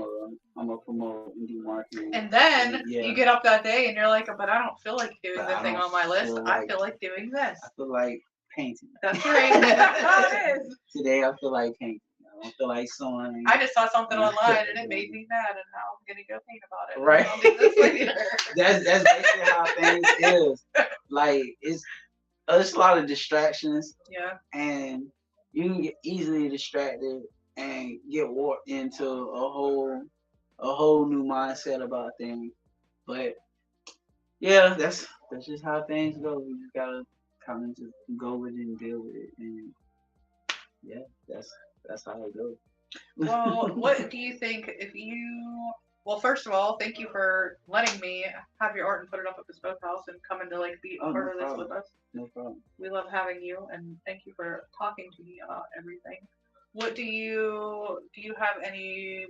gonna promote and do marketing. And then you get up that day and you're like, but I don't feel like doing the thing on my list. I feel like doing this. I feel like painting. That's right. That's how it is. Today I feel like painting. I don't feel like sewing. I just saw something online and it made me mad, and now I'm gonna go paint about it. Right. I'll do this later. That's basically how things is. Like it's a lot of distractions. Yeah. And you can get easily distracted and get warped into a whole new mindset about things. But yeah, that's just how things go. You just gotta kind of just go with it and deal with it, and yeah, that's how it goes. Well, what do you think if you? Well, first of all, thank you for letting me have your art and put it up at Bespoke House and coming to like be part of this with us. No problem. We love having you, and thank you for talking to me about everything. What do you have any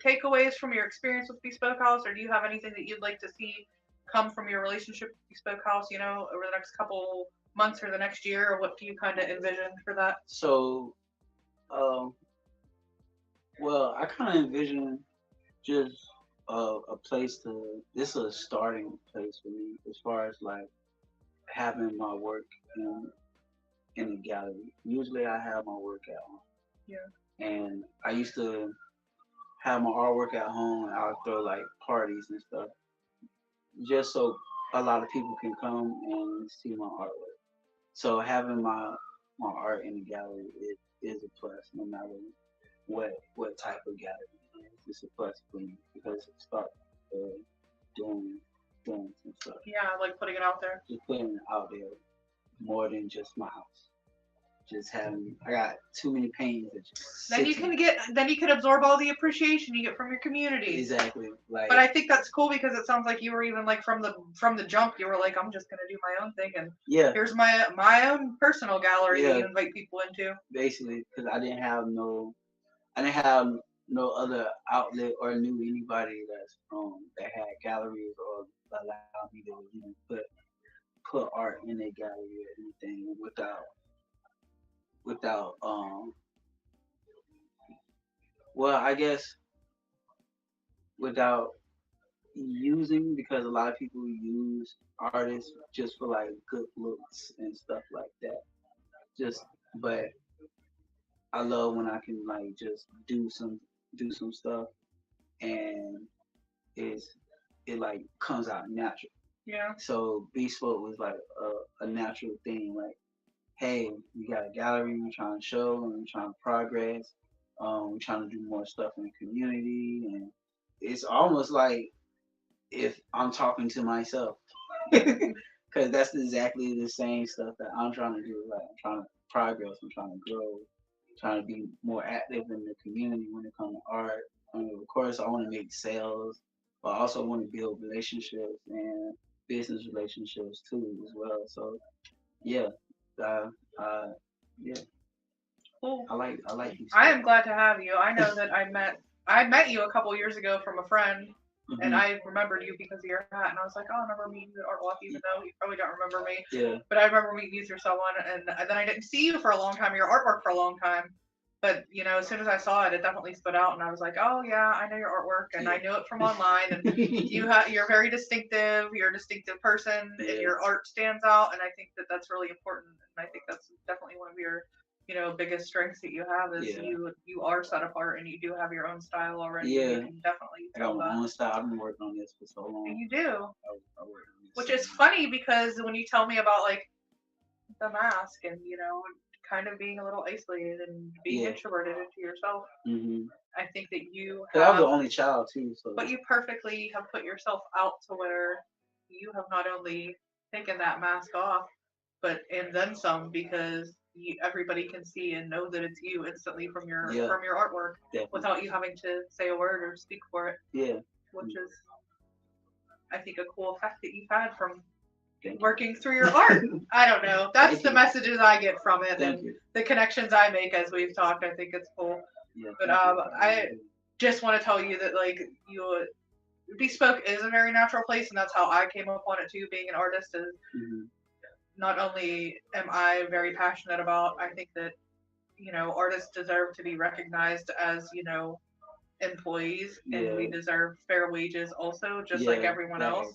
takeaways from your experience with Bespoke House, or do you have anything that you'd like to see come from your relationship with Bespoke House, you know, over the next couple months or the next year, or what do you kind of envision for that? So, well, I kind of envision just a place this is a starting place for me as far as like having my work in a gallery. Usually I have my work at home. Yeah. And I used to have my artwork at home, and I would throw like parties and stuff just so a lot of people can come and see my artwork. So having my art in the gallery is a plus, no matter what type of gallery it is. It's a plus for me because it starts doing some stuff. Yeah, like putting it out there. Just putting it out there more than just my house. Just having, I got too many paintings that just then you can absorb all the appreciation you get from your community. Exactly. Like, but I think that's cool because it sounds like you were even like from the jump, you were like, I'm just gonna do my own thing, and here's my own personal gallery that you invite people into. Basically, because I didn't have no other outlet or knew anybody that had galleries or allowed me to even put art in a gallery or anything without well, I guess without using, because a lot of people use artists just for like good looks and stuff like that. Just, but I love when I can like just do some stuff and it's it like comes out natural. Yeah. So Bespoke was like a natural thing. Like, hey, we got a gallery, we're trying to show and we're trying to progress. We're trying to do more stuff in the community, and it's almost like if I'm talking to myself, because that's exactly the same stuff that I'm trying to do. Like, I'm trying to progress, I'm trying to grow, trying to be more active in the community when it comes to art. Of course, I want to make sales, but I also want to build relationships and business relationships too as well. So yeah, uh, uh, yeah, Cool. I like these. I am glad to have you. I know that I met you a couple years ago from a friend, and I remembered you because of your hat, and I was like, oh, I remember meeting you at Art Walk, even though you probably don't remember me. Yeah. But I remember meeting you through someone, and then I didn't see you for a long time, your artwork for a long time. But as soon as I saw it, it definitely stood out, and I was like, oh yeah, I know your artwork, and I knew it from online, and you're very distinctive. You're a distinctive person, and your art stands out, and I think that that's really important, and I think that's definitely one of your biggest strengths that you have is you are set apart and you do have your own style already. Yeah. You can definitely I got tell my that. own style. I've been working on this for so long. And you do. I worked on this Which so is long. funny because when you tell me about like the mask and kind of being a little isolated and being introverted into yourself, I think that you But I'm the have, only child too, so. but you perfectly have put yourself out to where you have not only taken that mask off, but and then some because everybody can see and know that it's you instantly from your artwork without you having to say a word or speak for it. Yeah. Which is, I think, a cool effect that you've had from working through your art. I don't know. That's the messages I get from it and the connections I make as we've talked. I think it's cool. Yeah, but I just want to tell you that like Bespoke is a very natural place, and that's how I came upon it too. Being an artist is not only am I very passionate about. I think that artists deserve to be recognized as employees, and we deserve fair wages also, just like everyone else.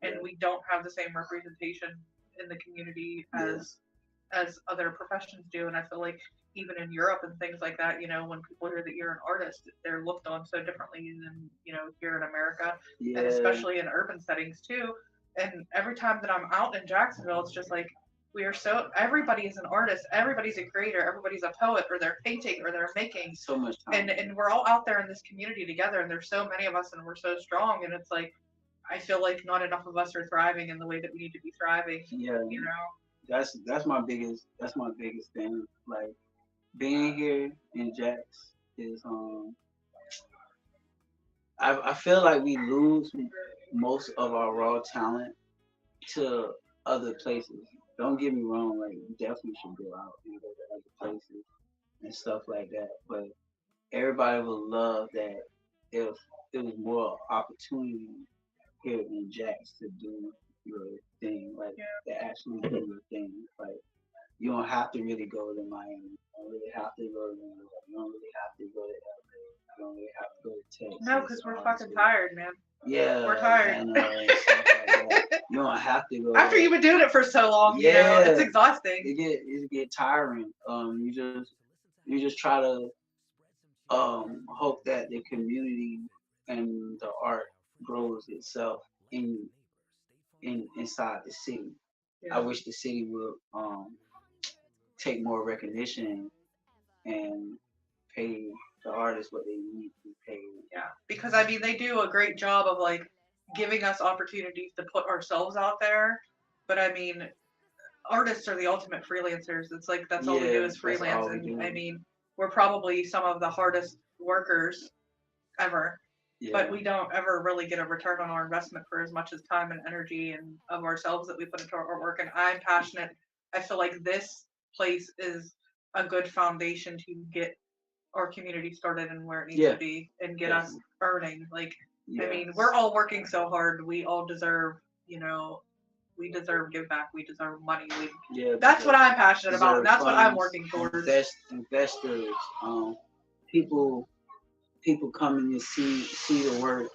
And we don't have the same representation in the community as other professions do. And I feel like even in Europe and things like that, when people hear that you're an artist, they're looked on so differently than here in America, and especially in urban settings too. And every time that I'm out in Jacksonville, it's just like everybody is an artist, everybody's a creator, everybody's a poet, or they're painting, or they're making so much time. And we're all out there in this community together, and there's so many of us, and we're so strong, and it's like I feel like not enough of us are thriving in the way that we need to be thriving. Yeah, that's my biggest thing. Like being here in Jax is I feel like we lose most of our raw talent to other places. Don't get me wrong, like you definitely should go out and go to other places and stuff like that. But everybody would love that if there was more opportunity here in Jax to do your thing, like to actually do your thing. Like you don't have to really go to Miami. You don't really have to go to New York. You don't really have to go to LA. You don't really have to go to Texas. No, because we're fucking tired, man. Yeah, we're tired. And, stuff like that. You don't have to go. After you've been doing it for so long, it's exhausting. It get tiring. You just try to hope that the community and the art grows itself inside the city. I wish the city would take more recognition and pay the artists what they need to be paid. Yeah, because I mean they do a great job of like giving us opportunities to put ourselves out there, but I mean artists are the ultimate freelancers. It's like that's all we do is freelance, and I mean we're probably some of the hardest workers ever. But we don't ever really get a return on our investment for as much as time and energy and of ourselves that we put into our artwork. And I'm passionate. I feel like this place is a good foundation to get our community started and where it needs to be and get us earning. Like, I mean, we're all working so hard. We all deserve, we deserve give back. We deserve money. That's what I'm passionate about. And that's what I'm working towards. Investors, people coming to see the work,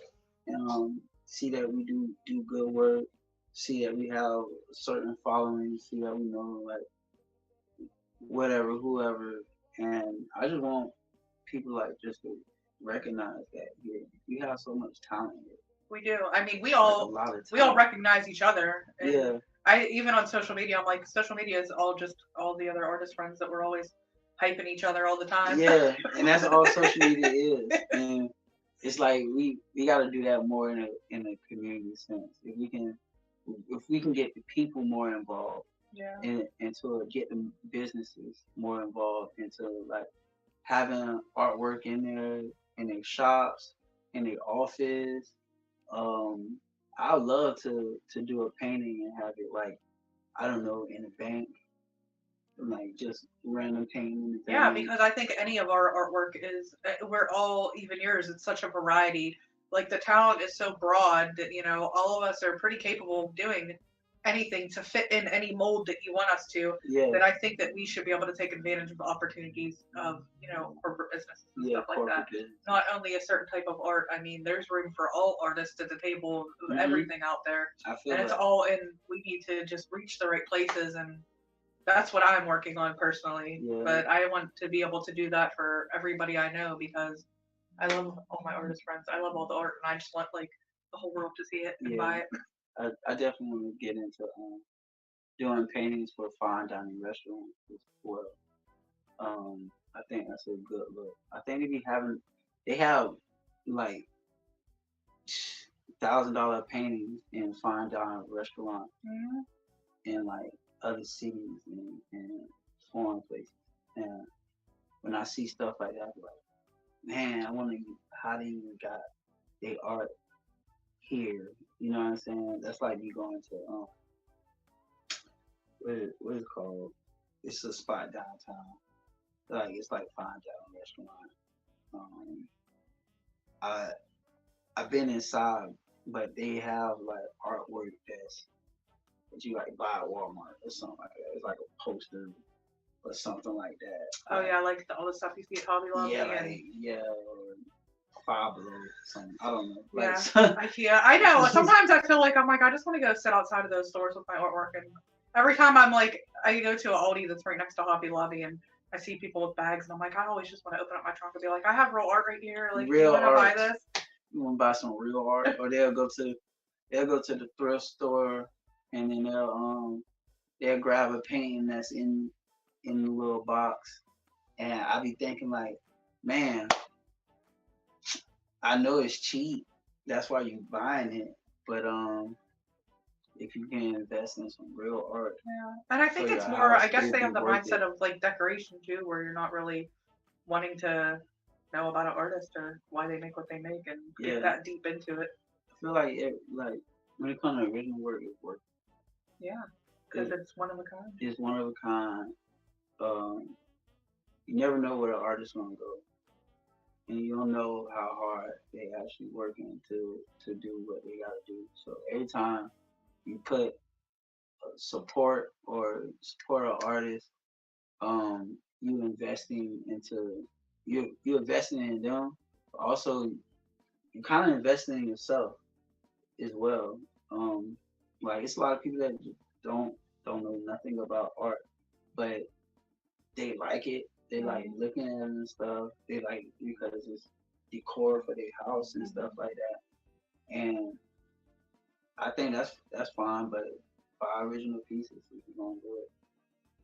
see that we do good work, see that we have a certain following, see that we know like whatever, whoever, and I just want people like just to recognize that here you have so much talent here. We do. I mean, Like a lot of we all talent. recognize each other. And Yeah. I even on social media, I'm like, social media is all just all the other artist friends that we're always hyping each other all the time. Yeah, and that's all social media is. And it's like we got to do that more in a community sense. If we can get the people more involved, Yeah. and to get the businesses more involved into like having artwork in their shops, in their office. Um, I would love to do a painting and have it like I don't know in a bank, like just random painting in the Yeah, bank. because I think any of our artwork is, we're all, even yours, it's such a variety. Like the talent is so broad that, all of us are pretty capable of doing anything to fit in any mold that you want us to. Yeah. That I think that we should be able to take advantage of the opportunities of, corporate businesses and Yeah, stuff like corporate that. business. Not only a certain type of art. I mean, there's room for all artists at the table, Mhm. everything out there. I feel And it's that. all in, we need to just reach the right places, and that's what I'm working on personally. Yeah. But I want to be able to do that for everybody I know because I love all my artist friends. I love all the art, and I just want like the whole world to see it and buy Yeah, it. I definitely want to get into doing paintings for fine dining restaurants as well. I think that's a good look. I think they have like $1,000 paintings in fine dining restaurants Mhm. in like other cities and foreign places. And when I see stuff like that, I be like, man, I wonder how they even got their art here. You know what I'm saying? That's like you going to what is it called? It's a spot downtown. Like it's like fine dining restaurant. Um, I I've been inside, but they have like artwork that you like buy at Walmart or something like that. It's like a poster or something like that. Oh yeah, like all the stuff you see at Hobby Lobby Yeah, and like or Five Below, something. I don't know. yeah, Like, IKEA. I know. Sometimes I feel like I'm like I just want to go sit outside of those stores with my artwork, and every time I'm like I go to a Aldi that's right next to Hobby Lobby, and I see people with bags, and I'm like I always just want to open up my trunk and be like I have real art right here. Like, do you real want to buy art. this? You want to buy some real art, or they'll go to the thrift store, and then they'll grab a painting that's in the little box, and I be thinking like, man, I know it's cheap. That's why you buying it. But if you can invest in some real art, Yeah, and I for think it's your more. I house, guess it'll they be have the worth mindset it. of like decoration too, where you're not really wanting to know about an artist or why they make what they make and Yeah. get that deep into it. I feel like when it comes to original work, it's worth Yeah, because it. it's one of a kind. It's one of a kind. You never know where the artist's gonna go, and you don't know how hard they actually working to do what they gotta do. So every time you put support an artist, you investing in them. But also, you kind of investing in yourself as well. Um, like it's a lot of people that just don't know nothing about art, but they like it. They like looking at it and stuff. They like it because it's decor for their house and stuff like that. And I think that's fine, but buy original pieces if you're gonna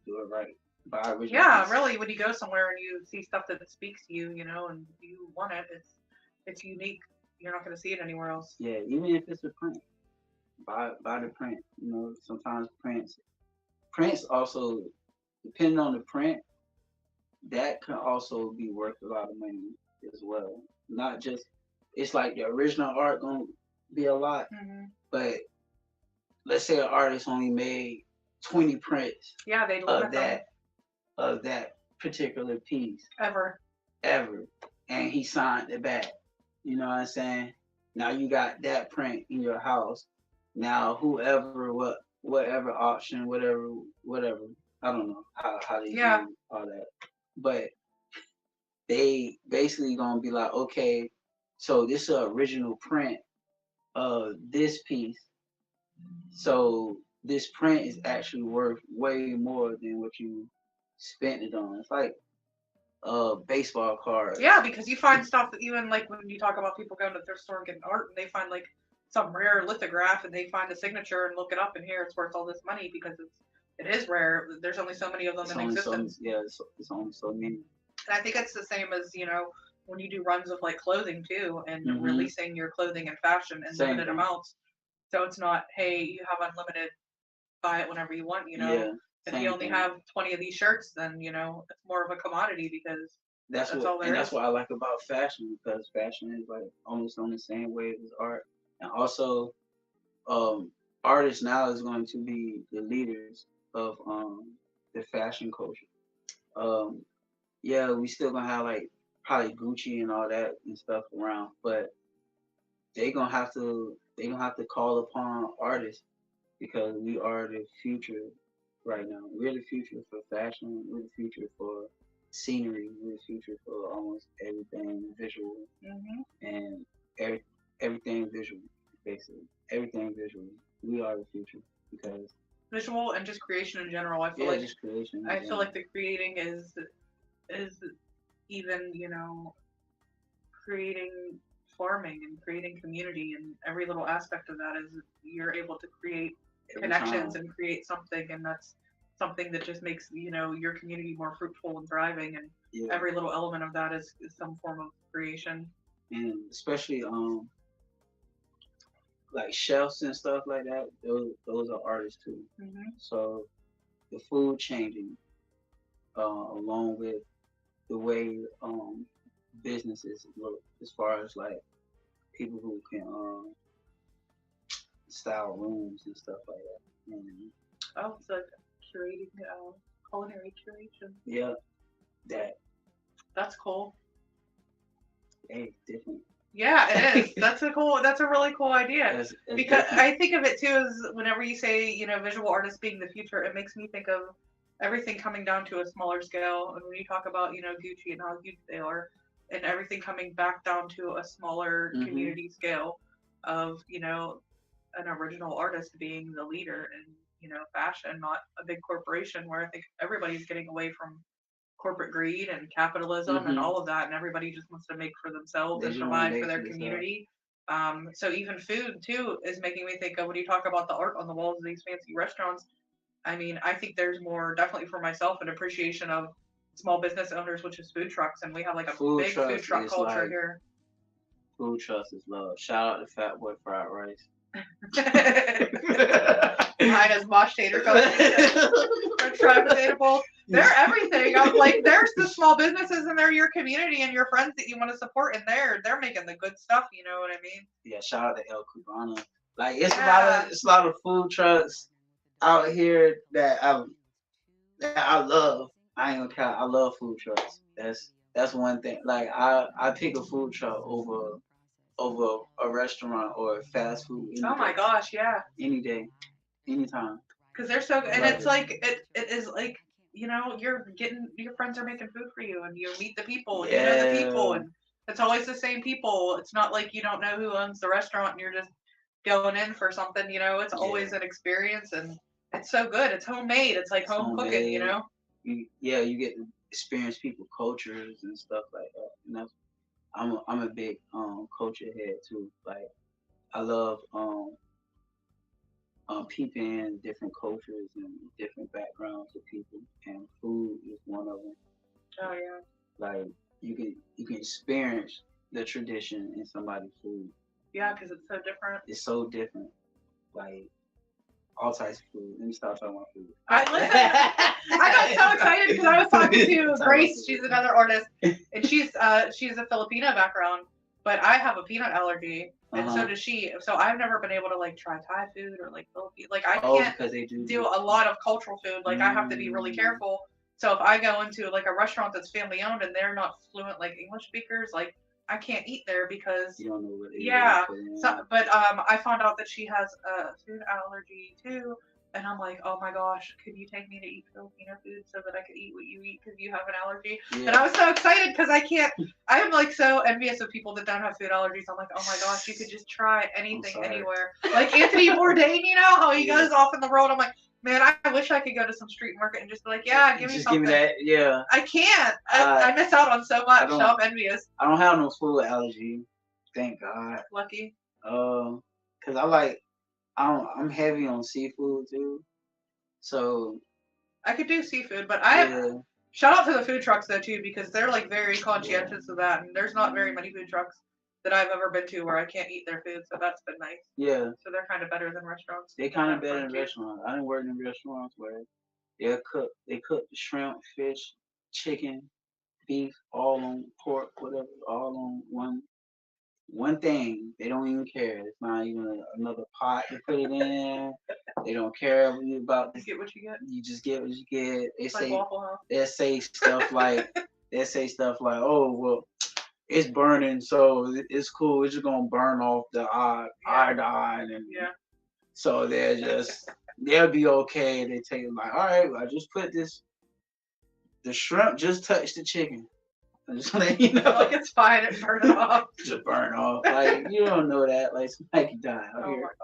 do it right. Buy original Yeah, pieces. really, when you go somewhere and you see stuff that speaks to you, and you want it, it's unique. You're not going to see it anywhere else. Yeah, even if it's a print, buy the print. Sometimes prints also depending on the print, that can also be worth a lot of money as well. Not just it's like the original art gonna be a lot, but let's say an artist only made 20 prints Yeah, they look of at them that particular piece ever. and he signed it back. You know what I'm saying? Now you got that print in your house. Now whatever option, whatever. I don't know how they Yeah. do all that. But they basically gonna be like, okay, so this is an original print this piece. So this print is actually worth way more than what you spent it on. It's like baseball cards. Yeah, because you find stuff that even like when you talk about people going to their store and getting art and they find like some rare lithograph and they find a signature and look it up and here it's worth all this money because it is rare. There's only so many of them It's in only existence. it's only so many. And I think it's the same as, when you do runs of like clothing too and Mhm. releasing your clothing and fashion in Same limited thing. amounts. So it's not, hey, you have unlimited, buy it whenever you want, Yeah, If you same only thing. have 20 of these shirts, then, it's more of a commodity because That's that's what, all there and is. that's what I like about fashion because fashion is like almost on the same wave as art, and also, artists now is going to be the leaders of the fashion culture. Um, yeah, we still gonna have like probably Gucci and all that and stuff around, but they gonna have to call upon artists because we are the future right now. We're the future for fashion. We're the future for scenery. We're the future for almost everything visual and every, everything visual, basically. Everything visual. We are the future because Visual and just creation in general. I feel yeah, like just creation. I feel like the creating is even, creating farming and creating community and every little aspect of that is you're able to create every connections time. and create something and that's something that just makes, your community more fruitful and thriving and Yeah, every little element of that is some form of creation. and especially like chefs and stuff like that. Those are artists too. So the food changing, along with the way businesses look as far as like people who can style rooms and stuff like that. And Oh, it's like curating, culinary curation. yeah, that That's cool. hey different. Yeah, it is. That's a really cool idea. That's Because different. I think of it too as whenever you say, visual artists being the future, it makes me think of everything coming down to a smaller scale. And when you talk about, Gucci and how huge they are, and everything coming back down to a smaller community scale of, an original artist being the leader in, fashion, not a big corporation where I think everybody's getting away from corporate greed and capitalism and all of that, and everybody just wants to make for themselves They and just want to provide for make their for themselves. community. So even food too is making me think of when you talk about the art on the walls of these fancy restaurants. I mean, I think there's more definitely for myself an appreciation of small business owners, which is food trucks, and we have like a Food big food trucks truck is culture like here. food trucks is love. Shout out to Fat Boy Fried Rice. Mine is mosh tater French fry potato bowl. They're everything. I'm like, there's the small businesses and they're your community and your friends that you want to support, and they're making the good stuff. You know what I mean? Yeah, shout out to El Cubano. Like it's a lot of food trucks out here that I love. I ain't gonna count. I love food trucks. That's one thing. Like I pick a food truck over a restaurant or fast food. Oh my gosh, yeah. Any day, anytime. Because they're so good, and Love it's it. like it is like you're getting your friends are making food for you, and you meet the people, and you know the people, Yeah. and it's always the same people. It's not like you don't know who owns the restaurant, and you're just going in for something. It's always an experience, and it's so good. It's homemade. It's like It's home cooking. homemade. You get to experience people cultures and stuff like that. And I'm a big culture head too. Like I love peeping different cultures and different backgrounds of people, and food is one of them. Oh yeah. Like you can experience the tradition in somebody's food. Yeah, because it's so different. It's so different. Like all types of food. Let me stop talking about food. I got so excited because I was talking to Grace. She's another artist, and she's a Filipino background, but I have a peanut allergy, and so does she. So I've never been able to like try Thai food or like Filipino. Like I can't because they do a lot of cultural food. Like I have to be really careful. So if I go into like a restaurant that's family owned and they're not fluent like English speakers, like I can't eat there because you don't know what it yeah. is. So, but I found out that she has a food allergy too, And I'm like, oh my gosh, could you take me to eat Filipino food so that I could eat what you eat because you have an allergy? Yeah. And I was so excited because I am like so envious of people that don't have food allergies. I'm like, oh my gosh, you could just try anything anywhere. Like Anthony Bourdain, you know, how he goes off in the world. I'm like, man, I wish I could go to some street market and just be like, yeah, give me something. Give me that, yeah. I can't. I miss out on so much, so I'm envious. I don't have no food allergy. Thank God. Lucky. Cause I'm heavy on seafood too. So I could do seafood, but shout out to the food trucks though too, because they're like very conscientious of that, and there's not very many food trucks that I've ever been to where I can't eat their food, so that's been nice. Yeah. So they're kind of better than restaurants. They kind of better than restaurants. I didn't work in restaurants where they cook the shrimp, fish, chicken, beef, all on pork, whatever, all on one thing. They don't even care. It's not even another pot to put it in. They don't care about. You get what you get. You just get what you get. They say stuff like oh well, it's burning, so it's cool. It's just gonna burn off the iodine, and so they'll be okay. They take it like, all right, I just put this. The shrimp just touched the chicken. I'm just letting you know. Like it's fine, it burned off. Just burn off. Like you don't know that. Like somebody could die out here.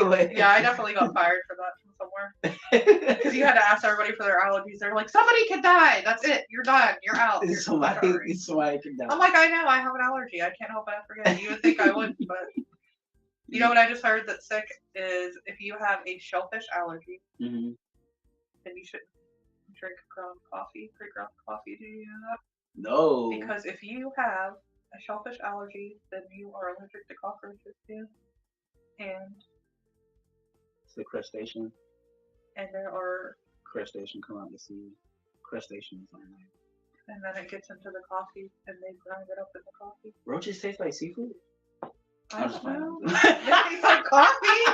Like, yeah, I definitely got fired for that from somewhere. Because you had to ask everybody for their allergies. They're like, somebody could die. That's it. You're done. You're out. Somebody could die. I'm like, I know. I have an allergy. I can't help but forget. You would think I wouldn't, but you know what I just heard that's sick is if you have a shellfish allergy, then you shouldn't drink ground coffee, pre-ground coffee. Do you know that? No. Because if you have a shellfish allergy, then you are allergic to cockroaches too. And it's a crustacean. And there are crustacean come out to sea. Crustaceans on there. And then it gets into the coffee, and they grind it up in the coffee. Roaches taste like seafood? I don't know. They taste like coffee.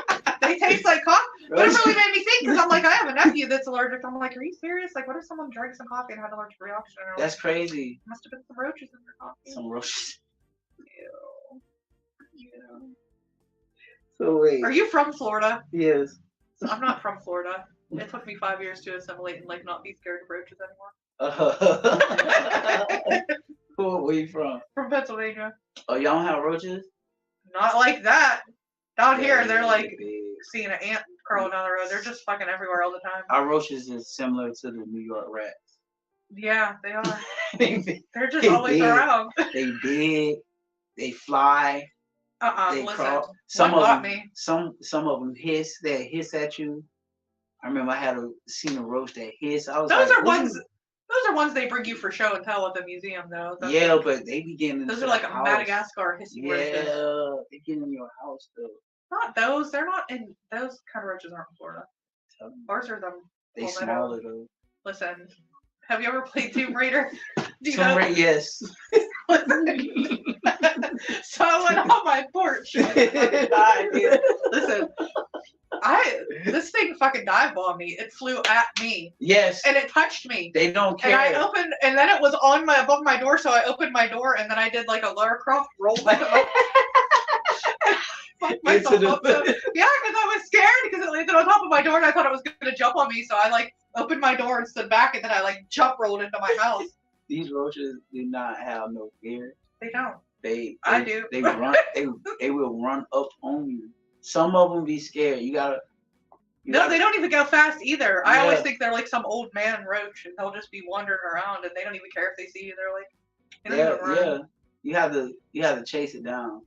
They taste like coffee. But it really made me think because I'm like, I have a nephew that's allergic. I'm like, are you serious? Like, what if someone drank some coffee and had an allergic reaction? That's crazy. Must have been some roaches in their coffee. Some roaches. Ew. Yeah. So wait. Are you from Florida? Yes. I'm not from Florida. It took me 5 years to assimilate and like not be scared of roaches anymore. Where you from? From Pennsylvania. Oh, y'all don't have roaches? Not like that. Down here, they're like seeing an ant crawling down the road. They're just fucking everywhere all the time. Our roaches is similar to the New York rats. Yeah, they are. They're just always around. They big. They fly. They listen, crawl. Some of them hiss. They hiss at you. I remember I seen a roach that hiss. I was Those are ones they bring you for show and tell at the museum, though. Yeah, but they be getting. Those are like a Madagascar hissy roaches. Yeah, they get in your house though. Not those. They're not in those kind of roaches. Aren't in Florida. Ours are them. They smaller though. Listen, have you ever played Tomb Raider? Tomb Raider, yes. So I went on my porch and I died, dude. Listen, this thing fucking dive bombed me. It flew at me. Yes. And it touched me. They don't care. And I opened, and then it was above my door, so I opened my door, and then I did like a Lara Croft roll. Myself up. So, yeah, because I was scared because it landed on top of my door, and I thought it was going to jump on me, so I like opened my door and stood back, and then I like jump rolled into my house. These roaches do not have no fear. They don't. I do. They run. They will run up on you. Some of them be scared. No, they don't even go fast either. Yeah. I always think they're like some old man roach, and they'll just be wandering around, and they don't even care if they see you. They're like, they don't even run. Yeah. You have to chase it down.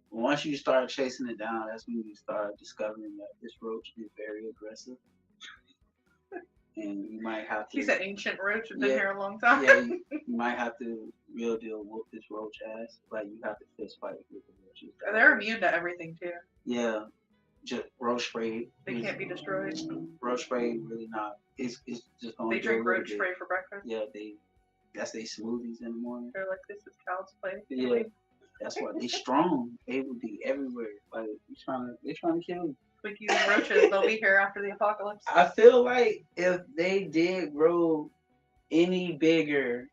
Once you start chasing it down, that's when you start discovering that this roach is very aggressive. And you might have to. He's an ancient roach. Been here a long time. Yeah, you might have to real deal whoop this roach ass. Like you have to fist fight with the roaches. They're immune to everything too. Yeah, just roach spray. They can't be destroyed. Roach spray really not. It's just going. They drink roach spray for breakfast. Yeah, that's their smoothies in the morning. They're like, this is child's play. Yeah, that's why they strong. They will be everywhere. Like they're trying to kill you. Twinkies and roaches, they'll be here after the apocalypse. I feel like if they did grow any bigger,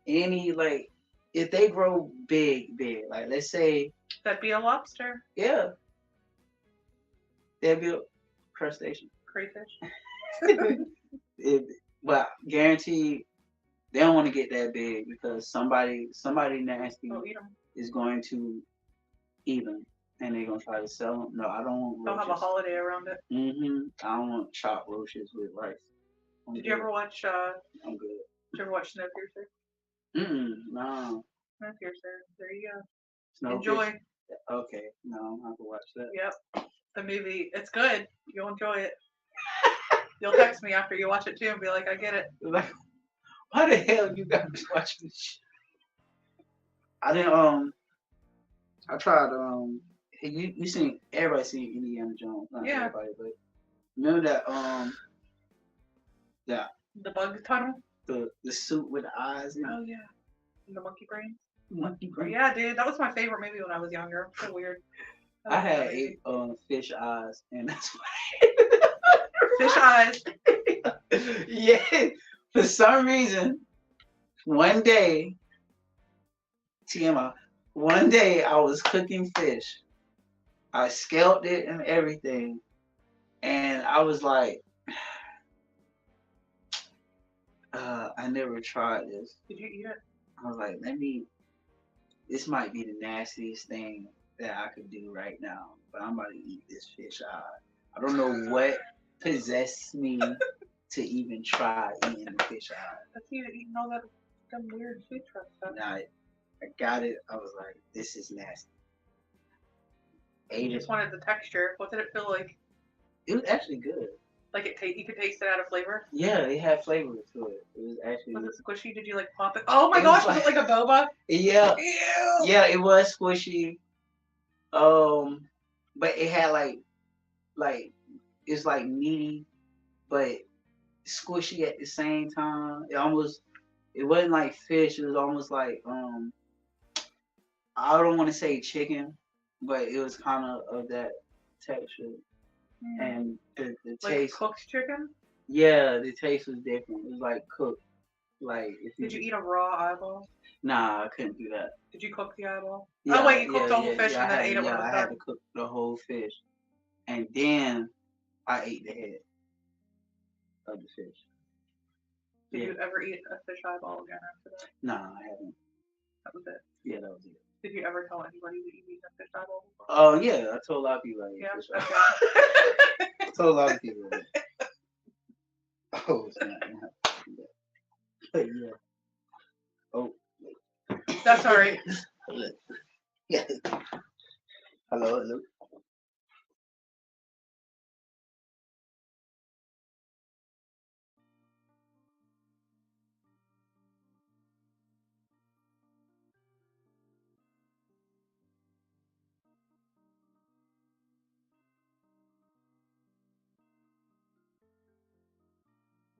if they grow big, like let's say. That'd be a lobster. Yeah. That'd be a crustacean. crayfish. But guaranteed they don't want to get that big because somebody nasty Don't eat them. is going to eat them and they're gonna try to sell them. No, I don't want They'll roaches. have a holiday around it. I don't want chopped roaches with rice. Did you ever watch? I'm good. Did you ever watch Snowpiercer? No. Snowpiercer. There you go. Snowpiercer. Enjoy. Okay, no, I'm gonna have to watch that. Yep. The movie. It's good. You'll enjoy it. You'll text me after you watch it too and be like, I get it. Like, why the hell you got me watching this shit? I didn't. I tried. You seen everybody seen Indiana Jones? Not Yeah. everybody, but remember that. That The bug tunnel. the suit with the eyes. In it? Oh yeah. And the monkey brain. Monkey brain. Yeah, dude. That was my favorite movie when I was younger. So weird. I had 8 fish eyes, and that's fish eyes. Yeah. For some reason, one day, TMI. One day I was cooking fish. I scaled it and everything, and I was like, I never tried this. Did you eat it? I was like, this might be the nastiest thing that I could do right now, but I'm about to eat this fish eye. I don't know what possessed me to even try eating the fish eye. That's you eating all that some weird food truck stuff. I got it. I was like, this is nasty. You just wanted the texture. What did it feel like? It was actually good. Like you could taste it out of flavor? Yeah, it had flavor to it. It was actually. Was it squishy? Did you like pop it? Oh my gosh, was it like a boba? Yeah. Ew. Yeah, it was squishy. But it had like it's like meaty, but squishy at the same time. It wasn't like fish. It was almost like I don't want to say chicken, but it was kind of that texture. And the like taste. Cooked chicken? Yeah, the taste was different. It was like cooked. Like if Did you eat a raw eyeball? Nah, I couldn't do that. Did you cook the eyeball? Yeah, oh wait, you cooked the whole fish and I then had, ate it when it was I done. had to cook the whole fish, and then I ate the head of the fish. Did you ever eat a fish eyeball again after that? Nah, I haven't. That was it. Yeah, that was it. Did you ever tell anybody that you eat a fish eyeball before? Oh yeah, I told a lot of people I ate Yeah, fish okay. eyeball. I told a lot of people that. Oh, it's not. But yeah. Oh. That's alright. Yeah. Hello.